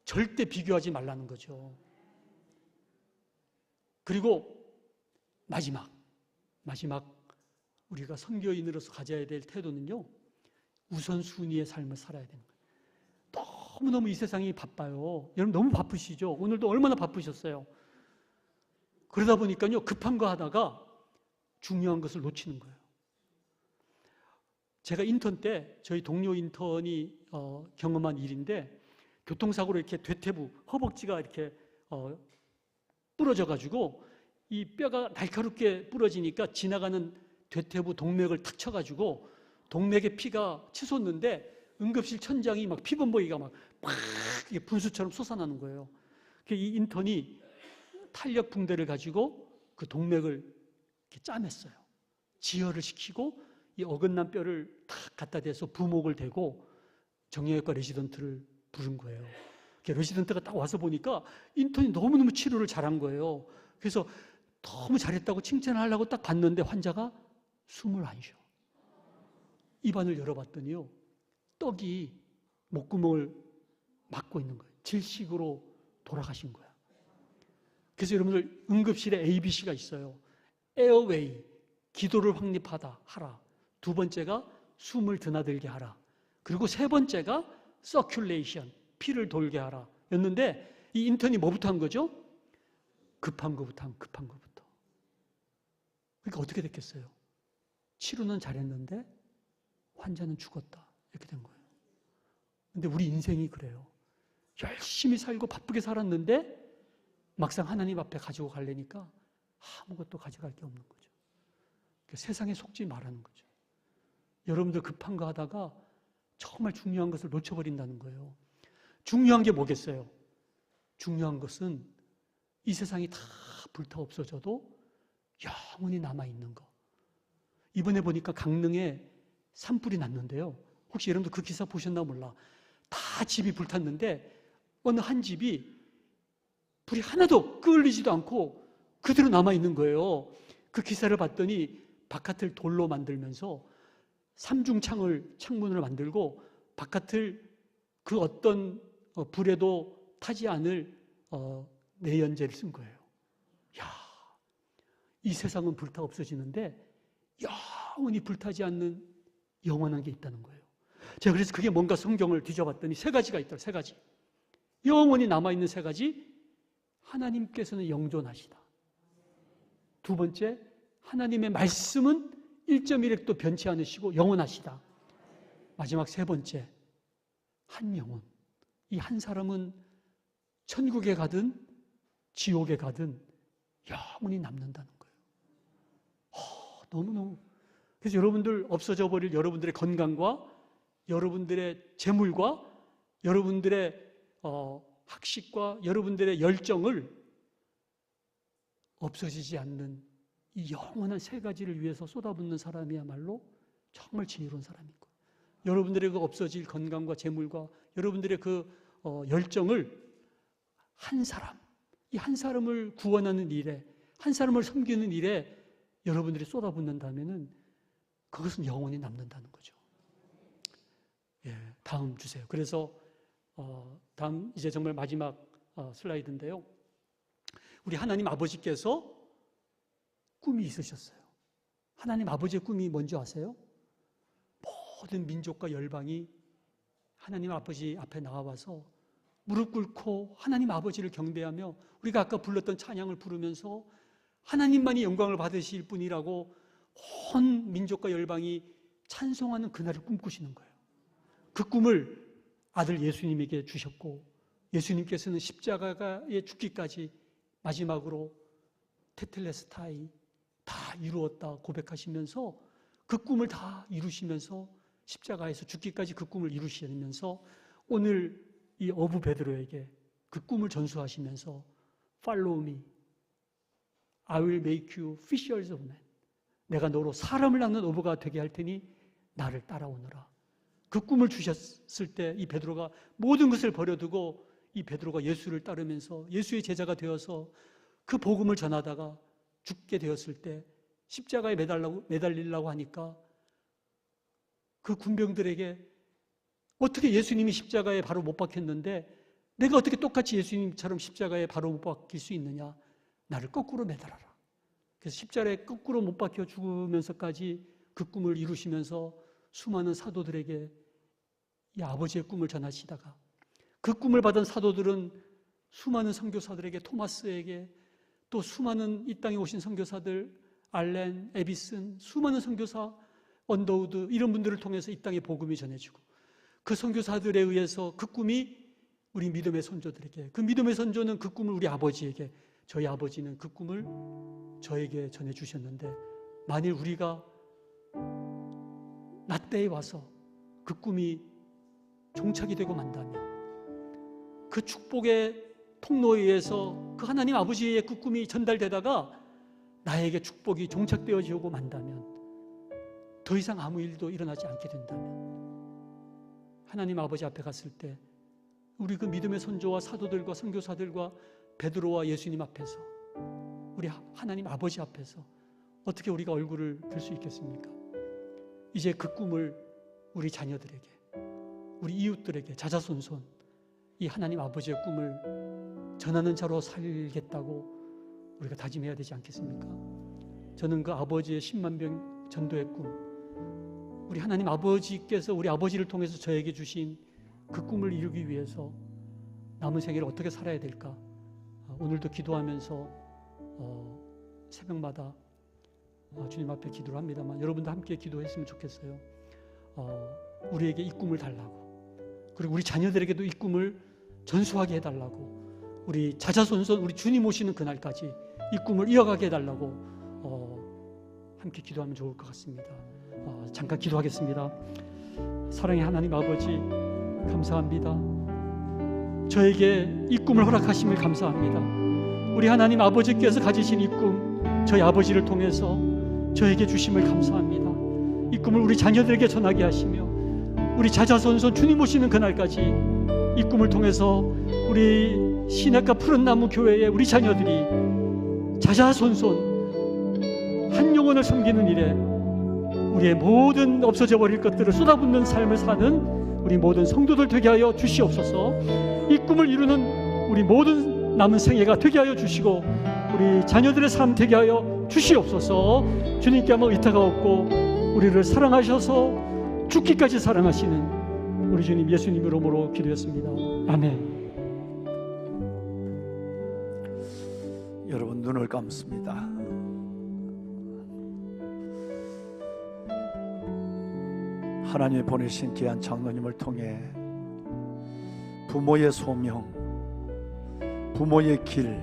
절대 비교하지 말라는 거죠. 그리고 마지막 우리가 선교인으로서 가져야 될 태도는요, 우선순위의 삶을 살아야 되는 거예요. 너무너무 이 세상이 바빠요. 여러분 너무 바쁘시죠? 오늘도 얼마나 바쁘셨어요? 그러다 보니까요, 급한 거 하다가 중요한 것을 놓치는 거예요. 제가 인턴 때 저희 동료 인턴이 경험한 일인데, 교통사고로 이렇게 되퇴부, 허벅지가 이렇게 부러져가지고 이 뼈가 날카롭게 부러지니까 지나가는 되퇴부 동맥을 탁 쳐가지고 동맥에 피가 치솟는데 응급실 천장이 막 피범벅이가 막 분수처럼 솟아나는 거예요. 이 인턴이 탄력 붕대를 가지고 그 동맥을 이렇게 짜맸어요. 지혈을 시키고 이 어긋난 뼈를 탁 갖다 대서 부목을 대고 정형외과 레지던트를 부른 거예요. 레지던트가 딱 와서 보니까 인턴이 너무너무 치료를 잘한 거예요. 그래서 너무 잘했다고 칭찬을 하려고 딱 봤는데 환자가 숨을 안 쉬어. 입안을 열어봤더니요, 떡이 목구멍을 막고 있는 거예요. 질식으로 돌아가신 거야. 그래서 여러분들 응급실에 ABC가 있어요. 에어웨이, 기도를 확립하다 하라. 두 번째가 숨을 드나들게 하라. 그리고 세 번째가 서큘레이션, 피를 돌게 하라 였는데, 이 인턴이 뭐부터 한 거죠? 급한 거부터. 그러니까 어떻게 됐겠어요? 치료는 잘했는데 환자는 죽었다. 이렇게 된 거예요. 근데 우리 인생이 그래요. 열심히 살고 바쁘게 살았는데 막상 하나님 앞에 가지고 가려니까 아무것도 가져갈 게 없는 거죠. 그러니까 세상에 속지 말라는 거죠. 여러분들 급한 거 하다가 정말 중요한 것을 놓쳐버린다는 거예요. 중요한 게 뭐겠어요? 중요한 것은 이 세상이 다 불타 없어져도 영원히 남아있는 거. 이번에 보니까 강릉에 산불이 났는데요. 혹시 여러분들 그 기사 보셨나 몰라. 다 집이 불탔는데 어느 한 집이 불이 하나도 끄을리지도 않고 그대로 남아있는 거예요. 그 기사를 봤더니 바깥을 돌로 만들면서 창문을 만들고 바깥을 그 어떤 불에도 타지 않을 내연재를 쓴 거예요. 이 세상은 불타 없어지는데 영원히 불타지 않는 영원한 게 있다는 거예요. 제가 그래서 그게 뭔가 성경을 뒤져봤더니 3가지가 있더라고요. 3가지. 영원히 남아있는 3가지. 하나님께서는 영존하시다. 두 번째, 하나님의 말씀은 1.1획도 변치 않으시고 영원하시다. 마지막 3번째, 한 영혼. 이 한 사람은 천국에 가든 지옥에 가든 영원히 남는다는 거예요. 너무너무. 그래서 여러분들 없어져 버릴 여러분들의 건강과 여러분들의 재물과 여러분들의 학식과 여러분들의 열정을 없어지지 않는 이 영원한 3가지를 위해서 쏟아붓는 사람이야말로 정말 지혜로운 사람인 거예요. 여러분들의 그 없어질 건강과 재물과 여러분들의 그 열정을 한 사람, 이 한 사람을 구원하는 일에, 한 사람을 섬기는 일에 여러분들이 쏟아붓는다면은 그것은 영원히 남는다는 거죠. 다음 주세요. 그래서 다음 이제 정말 마지막 슬라이드인데요. 우리 하나님 아버지께서 꿈이 있으셨어요. 하나님 아버지의 꿈이 뭔지 아세요? 모든 민족과 열방이 하나님 아버지 앞에 나와서 무릎 꿇고 하나님 아버지를 경배하며 우리가 아까 불렀던 찬양을 부르면서 하나님만이 영광을 받으실 분이라고 온 민족과 열방이 찬송하는 그날을 꿈꾸시는 거예요. 그 꿈을 아들 예수님에게 주셨고 예수님께서는 십자가에 죽기까지 마지막으로 테텔레스타이 다 이루었다 고백하시면서 그 꿈을 다 이루시면서 십자가에서 죽기까지 그 꿈을 이루시면서 오늘 이 어부 베드로에게 그 꿈을 전수하시면서 Follow me, I will make you fishers of men. 내가 너로 사람을 낚는 어부가 되게 할 테니 나를 따라오너라. 그 꿈을 주셨을 때 이 베드로가 모든 것을 버려두고 이 베드로가 예수를 따르면서 예수의 제자가 되어서 그 복음을 전하다가 죽게 되었을 때 십자가에 매달리려고 하니까 그 군병들에게 어떻게 예수님이 십자가에 바로 못 박혔는데 내가 어떻게 똑같이 예수님처럼 십자가에 바로 못 박힐 수 있느냐? 나를 거꾸로 매달아라. 그래서 십자가에 거꾸로 못 박혀 죽으면서까지 그 꿈을 이루시면서 수많은 사도들에게 이 아버지의 꿈을 전하시다가 그 꿈을 받은 사도들은 수많은 선교사들에게, 토마스에게, 또 수많은 이 땅에 오신 선교사들, 알렌, 에비슨, 수많은 선교사, 언더우드 이런 분들을 통해서 이 땅에 복음이 전해지고 그 선교사들에 의해서 그 꿈이 우리 믿음의 선조들에게, 그 믿음의 선조는 그 꿈을 우리 아버지에게, 저희 아버지는 그 꿈을 저에게 전해주셨는데 만일 우리가 나 때에 와서 그 꿈이 종착이 되고 만다면 그 축복의 통로에 의해서 그 하나님 아버지의 그 꿈이 전달되다가 나에게 축복이 종착되어지고 만다면 더 이상 아무 일도 일어나지 않게 된다면 하나님 아버지 앞에 갔을 때 우리 그 믿음의 선조와 사도들과 선교사들과 베드로와 예수님 앞에서 우리 하나님 아버지 앞에서 어떻게 우리가 얼굴을 들 수 있겠습니까? 이제 그 꿈을 우리 자녀들에게, 우리 이웃들에게 자자손손 이 하나님 아버지의 꿈을 전하는 자로 살겠다고 우리가 다짐해야 되지 않겠습니까? 저는 그 아버지의 10만 병 전도의 꿈, 우리 하나님 아버지께서 우리 아버지를 통해서 저에게 주신 그 꿈을 이루기 위해서 남은 생애를 어떻게 살아야 될까? 오늘도 기도하면서 새벽마다 주님 앞에 기도를 합니다만 여러분도 함께 기도했으면 좋겠어요. 우리에게 이 꿈을 달라고, 그리고 우리 자녀들에게도 이 꿈을 전수하게 해달라고, 우리 자자손손 우리 주님 오시는 그날까지 이 꿈을 이어가게 해달라고 함께 기도하면 좋을 것 같습니다. 잠깐 기도하겠습니다. 사랑의 하나님 아버지, 감사합니다. 저에게 이 꿈을 허락하심을 감사합니다. 우리 하나님 아버지께서 가지신 이 꿈, 저희 아버지를 통해서 저에게 주심을 감사합니다. 이 꿈을 우리 자녀들에게 전하게 하시며 우리 자자손손 주님 오시는 그날까지 이 꿈을 통해서 우리 시냇가 푸른나무 교회의 우리 자녀들이 자자손손 한 영혼을 섬기는 일에 우리의 모든 없어져 버릴 것들을 쏟아붓는 삶을 사는 우리 모든 성도들 되게 하여 주시옵소서. 이 꿈을 이루는 우리 모든 남은 생애가 되게 하여 주시고 우리 자녀들의 삶 되게 하여 주시옵소서. 주님께 아무 의타가 없고 우리를 사랑하셔서 죽기까지 사랑하시는 우리 주님 예수님 이름으로 기도했습니다. 아멘. 여러분 눈을 감습니다. 하나님이 보내신 귀한 장로님을 통해 부모의 소명, 부모의 길,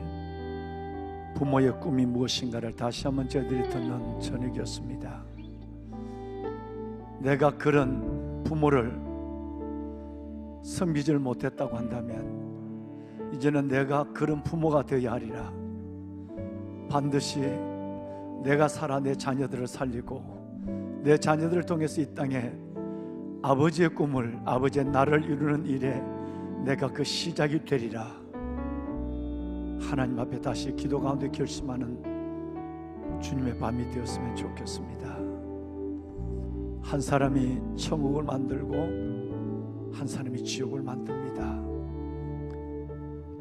부모의 꿈이 무엇인가를 다시 한번 저희들이 듣는 저녁이었습니다. 내가 그런 부모를 섬기지를 못했다고 한다면 이제는 내가 그런 부모가 되어야 하리라. 반드시 내가 살아 내 자녀들을 살리고 내 자녀들을 통해서 이 땅에 아버지의 꿈을, 아버지의 나를 이루는 일에 내가 그 시작이 되리라. 하나님 앞에 다시 기도 가운데 결심하는 주님의 밤이 되었으면 좋겠습니다. 한 사람이 천국을 만들고 한 사람이 지옥을 만듭니다.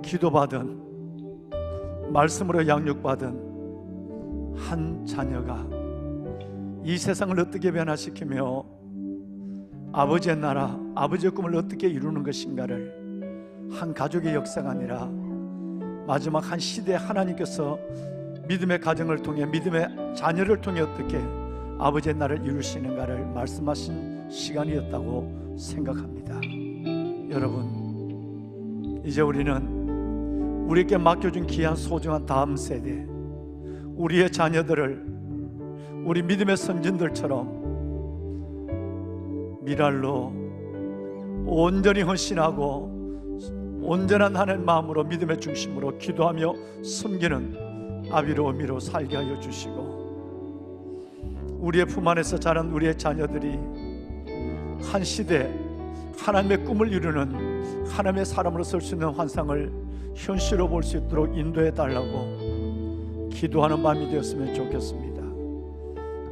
기도받은, 말씀으로 양육받은 한 자녀가 이 세상을 어떻게 변화시키며 아버지의 나라, 아버지의 꿈을 어떻게 이루는 것인가를 한 가족의 역사가 아니라 마지막 한 시대에 하나님께서 믿음의 가정을 통해, 믿음의 자녀를 통해 어떻게 아버지의 나라를 이루시는가를 말씀하신 시간이었다고 생각합니다. 여러분, 이제 우리는 우리에게 맡겨준 귀한 소중한 다음 세대, 우리의 자녀들을 우리 믿음의 선진들처럼 미랄로 온전히 헌신하고 온전한 하나님의 마음으로 믿음의 중심으로 기도하며 섬기는 아비로 어미로 살게 하여 주시고, 우리의 품 안에서 자란 우리의 자녀들이 한 시대 하나님의 꿈을 이루는 하나님의 사람으로 설 수 있는 환상을 현실로 볼 수 있도록 인도해 달라고 기도하는 마음이 되었으면 좋겠습니다.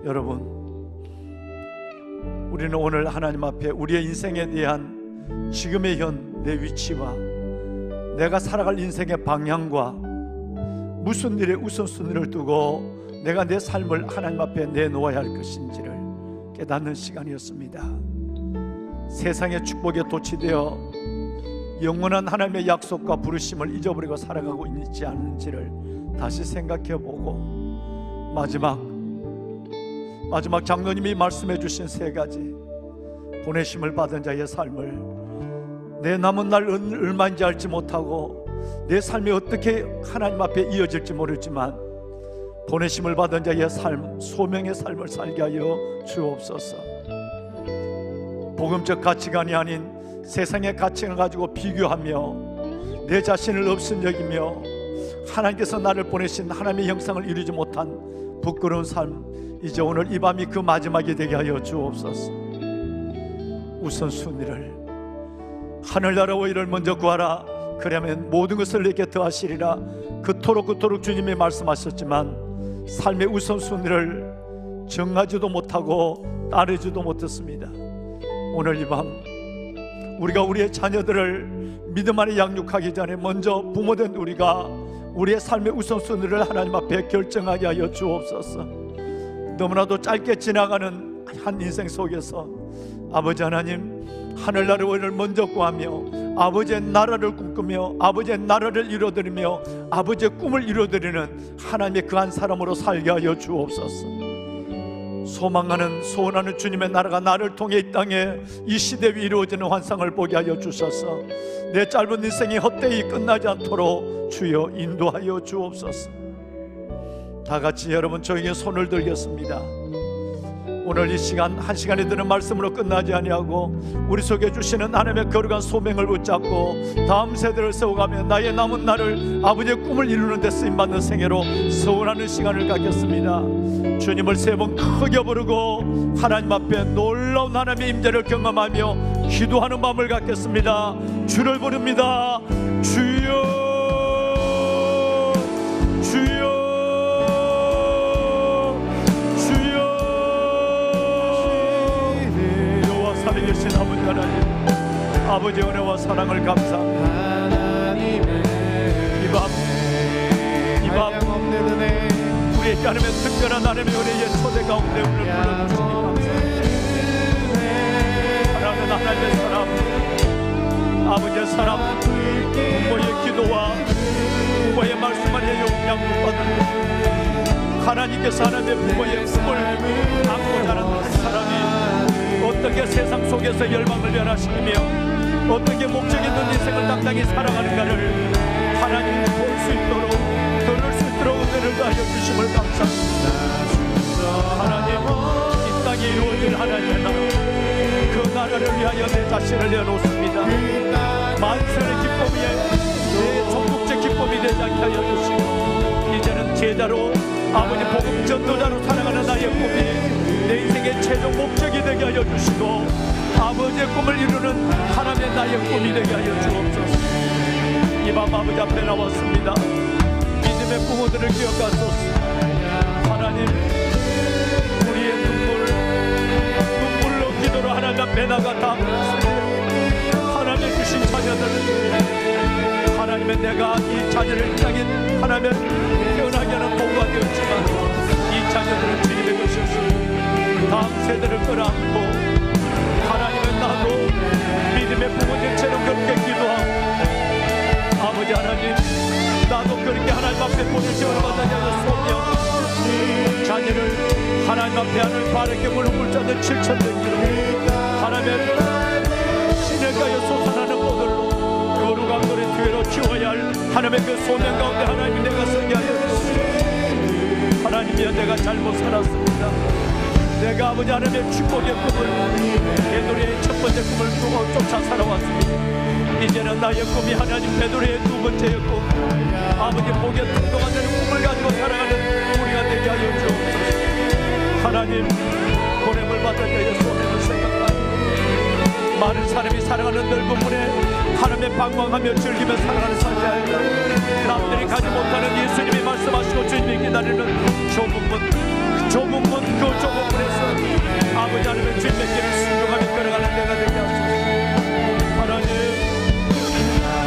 여러분, 우리는 오늘 하나님 앞에 우리의 인생에 대한 지금의 현 내 위치와 내가 살아갈 인생의 방향과 무슨 일에 우선순위를 두고 내가 내 삶을 하나님 앞에 내놓아야 할 것인지를 깨닫는 시간이었습니다. 세상의 축복에 도취되어 영원한 하나님의 약속과 부르심을 잊어버리고 살아가고 있지 않은지를 다시 생각해보고, 마지막 장로님이 말씀해 주신 세 가지, 보내심을 받은 자의 삶을 내 남은 날 얼마인지 알지 못하고 내 삶이 어떻게 하나님 앞에 이어질지 모르지만 보내심을 받은 자의 삶, 소명의 삶을 살게 하여 주옵소서. 복음적 가치관이 아닌 세상의 가치관을 가지고 비교하며 내 자신을 없은 여기며 하나님께서 나를 보내신 하나님의 형상을 이루지 못한 부끄러운 삶, 이제 오늘 이 밤이 그 마지막이 되게 하여 주옵소서. 우선순위를, 하늘나라와 이를 먼저 구하라, 그러면 모든 것을 내게 더하시리라. 그토록 주님이 말씀하셨지만 삶의 우선순위를 정하지도 못하고 따르지도 못했습니다. 오늘 이 밤 우리가 우리의 자녀들을 믿음 안에 양육하기 전에 먼저 부모된 우리가 우리의 삶의 우선순위를 하나님 앞에 결정하게 하여 주옵소서. 너무나도 짧게 지나가는 한 인생 속에서 아버지 하나님, 하늘나라를 먼저 구하며 아버지의 나라를 꿈꾸며 아버지의 나라를 이루어드리며 아버지의 꿈을 이루어드리는 하나님의 그 한 사람으로 살게 하여 주옵소서. 소망하는 소원하는 주님의 나라가 나를 통해 이 땅에 이 시대 위에 이루어지는 환상을 보게 하여 주셔서 내 짧은 인생이 헛되이 끝나지 않도록 주여 인도하여 주옵소서. 다 같이 여러분 저에게 손을 들겠습니다. 오늘 이 시간 한 시간에 드는 말씀으로 끝나지 아니하고 우리 속에 주시는 하나님의 거룩한 소명을 붙잡고 다음 세대를 세워가며 나의 남은 날을 아버지의 꿈을 이루는 데 쓰임받는 생애로 소원하는 시간을 갖겠습니다. 주님을 세 번 크게 부르고 하나님 앞에 놀라운 하나님의 임재를 경험하며 기도하는 마음을 갖겠습니다. 주를 부릅니다. 주여, 주여, 살아계신 아버지 하나님, 아버지의 은혜와 사랑을 감사합니다. 이 밤 우리의 하나님의 특별한 하나님의 은혜의 초대 가운데 오늘 불러주시니 감사합니다. 사랑하는 하나님의 사람, 아버지의 사람, 부모의 기도와 부모의 말씀을 해요 양육받는 하나님께서 하나님의 부모의 꿈을 안고 자라는 사람이 어떻게 세상 속에서 열방을 변화시키며 어떻게 목적 있는 인생을 당당히 살아가는가를 하나님 볼 수 있도록 들을 수 있도록 은혜를 다하여 주심을 감사합니다. 하나님, 이 땅에 이루어질 하나님의 나라, 그 나라를 위하여 내 자신을 내놓습니다. 만세의 기쁨이 내 전국적 기쁨이 되지 않게 하여 주시고 이제는 제자로 아버지 복음 전도자로 살아가는 나의 꿈이 내 인생의 최종 목적이 되게 하여 주시고 아버지의 꿈을 이루는 하나님의 나의 꿈이 되게 하여 주옵소서. 이 밤 아버지 앞에 나왔습니다. 믿음의 부모들을 기억하소서. 하나님, 우리의 눈물로 기도로 하나님 앞에 나가 담으세요. 하나님 주신 자녀들, 하나님의 내가 이 자녀를 향해 하나님의 태어나게 하는 도구가 되었지만 이 자녀들은 주님의 것이었습니다. 다음 세대를 끌어안고 하나님은 나도 믿음의 부모님처럼 그렇게 기도하고 아버지 하나님, 나도 그렇게 하나님 앞에 보내심을 받아야 소명 자녀를 하나님 앞에 하늘 바르게 물을 자들 7천 명기로 하나님의 시내가에 솟아나는 꽃들로 거룩한 노래 뒤로 키워야 할 하나님의 그 소명 가운데 하나님이 내가 서게 하여 주시옵소서. 하나님이여, 내가 잘못 살았습니다. 내가 아버지 하나님의 축복의 꿈을 베드로의 첫 번째 꿈을 두고 쫓아 살아왔습니다. 이제는 나의 꿈이 하나님 베드로의 두 번째의 꿈, 아버지 복의 통도가 되는 꿈을 가지고 살아야 하나님 보냄을 받을 때에 손해를 생각하고 많은 사람이 살아가는 넓은 문에 하나님의 방황하며 즐기며 살아가는 삶이 아니라 남들이 가지 못하는 예수님이 말씀하시고 주님이 기다리는 좁은 문 그 좁은 문에서 아버지 하나님의 주님의 길을 순종하며 걸어가는 데가 되게 하소서.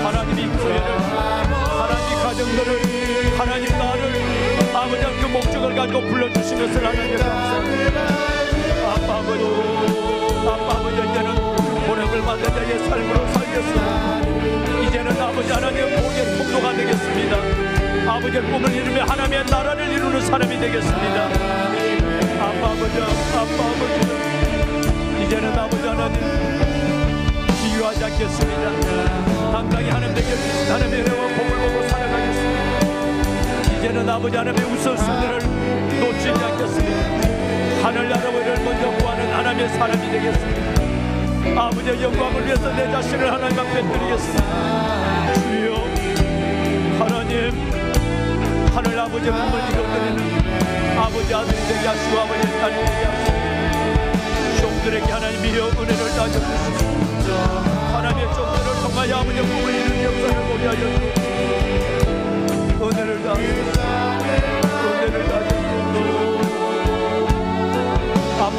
하나님이 교회를 하나님 가정들을 하나님 나를 아버지 그 목적을 가지고 불러주신 것을 하나님 감사합니다. 아빠 아버지 이제는 보냄을 받는 자의 삶으로 살겠습니다. 이제는 아버지 하나님의 복의 통로가 되겠습니다. 아버지의 꿈을 이루며 하나님의 나라를 이루는 사람이 되겠습니다. 아빠 아버지 이제는 아버지 하나님 비교하지 않겠습니다. 당당히 하나님의 은혜와 복을 보고 살아가겠습니다. 이제는 아버지 하나님의 우선순위를 놓치지 않겠습니다. 하늘나라를 먼저 구하는 하나님의 사람이 되겠습니다. 아버지의 영광을 위해서 내 자신을 하나님 앞에 드리겠습니다. 주여 하나님 하늘 아버지의 꿈을 이루어드리는 아버지 아들이 되게 하시고 아버지 딸이 되게 하시고 종들에게 하나님이여 은혜를 다져주시고 하나님의 종들을 통하여 아버지의 꿈을 이루는 역사를 보게 하여 은혜를 다져주시고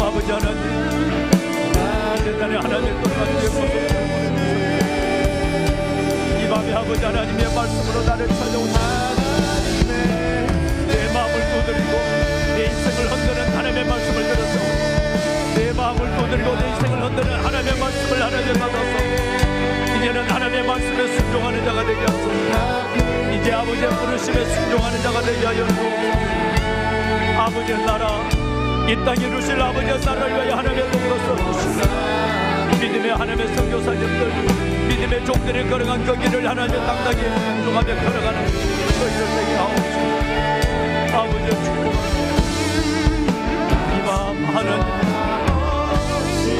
아버지 하나님 대단히 하나님의 뜻을 보내주시고 이 밤에 아버지 하나님의 말씀으로 나를 찾아오시고 내 마음을 두드리고 내 인생을 흔드는 하나님의 말씀을 들어서 내 마음을 두드리고 내 인생을 흔드는 하나님의 말씀을 하나님께 받아서 이제는 하나님의 말씀에 순종하는 자가 되게 하소서. 이제 아버지의 부르심에 순종하는 자가 되게 하여 주옵소서. 아버지의 나라 이 땅에 이루실 아버지의 나라를 위하여 하나님의 도구로 써주시옵소서. 믿음의 하나님의 선교사님들 믿음의 종들이 걸어간 그 길을 하나님의 당당히 순종하며 걸어가는 저희를 되게 하옵소서. 아버지의 축복합니다. 이밤 하나님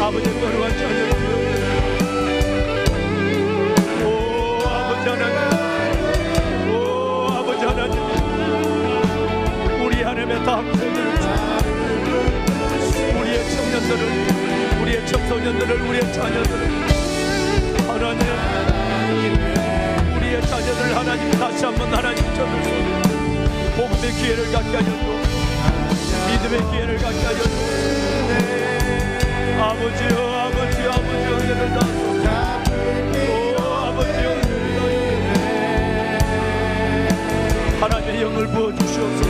아버지의 걸어간 자녀들 오 아버지 하나님 오 아버지 하나님 우리 하나님의 다음세대를 우리의 청년들을 우리의 청소년들을 우리의 자녀들을 하나님 우리의 자녀들 하나님 다시 한번 하나님 쳐주소서. 복음의 기회를 갖게 하여도 믿음의 기회를 갖게 하여도 아버지여 은혜를 다하소서. 오 아버지여 하나님의 영을 부어주시옵소서.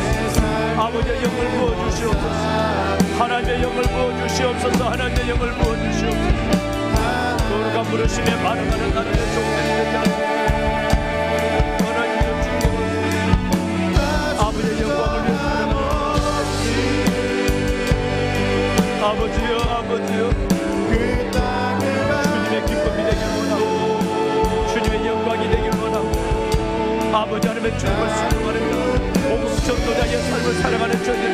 아버지의 영을 부어주시옵소서. 하나님의 영을 부어주시옵소서. 하나님의 영을 부어주시옵소서. 거룩한 부르심에 반응하는 하나님의 종들이 되게 하소서. 하나님의 축복을 아버지의 영광을 위해 아버지여 주님의 기쁨이 되길 원하고 주님의 영광이 되길 원하고 아버지 하나님의 축복을 순종하는 자 복음 전도자의 삶을 살아가는 저희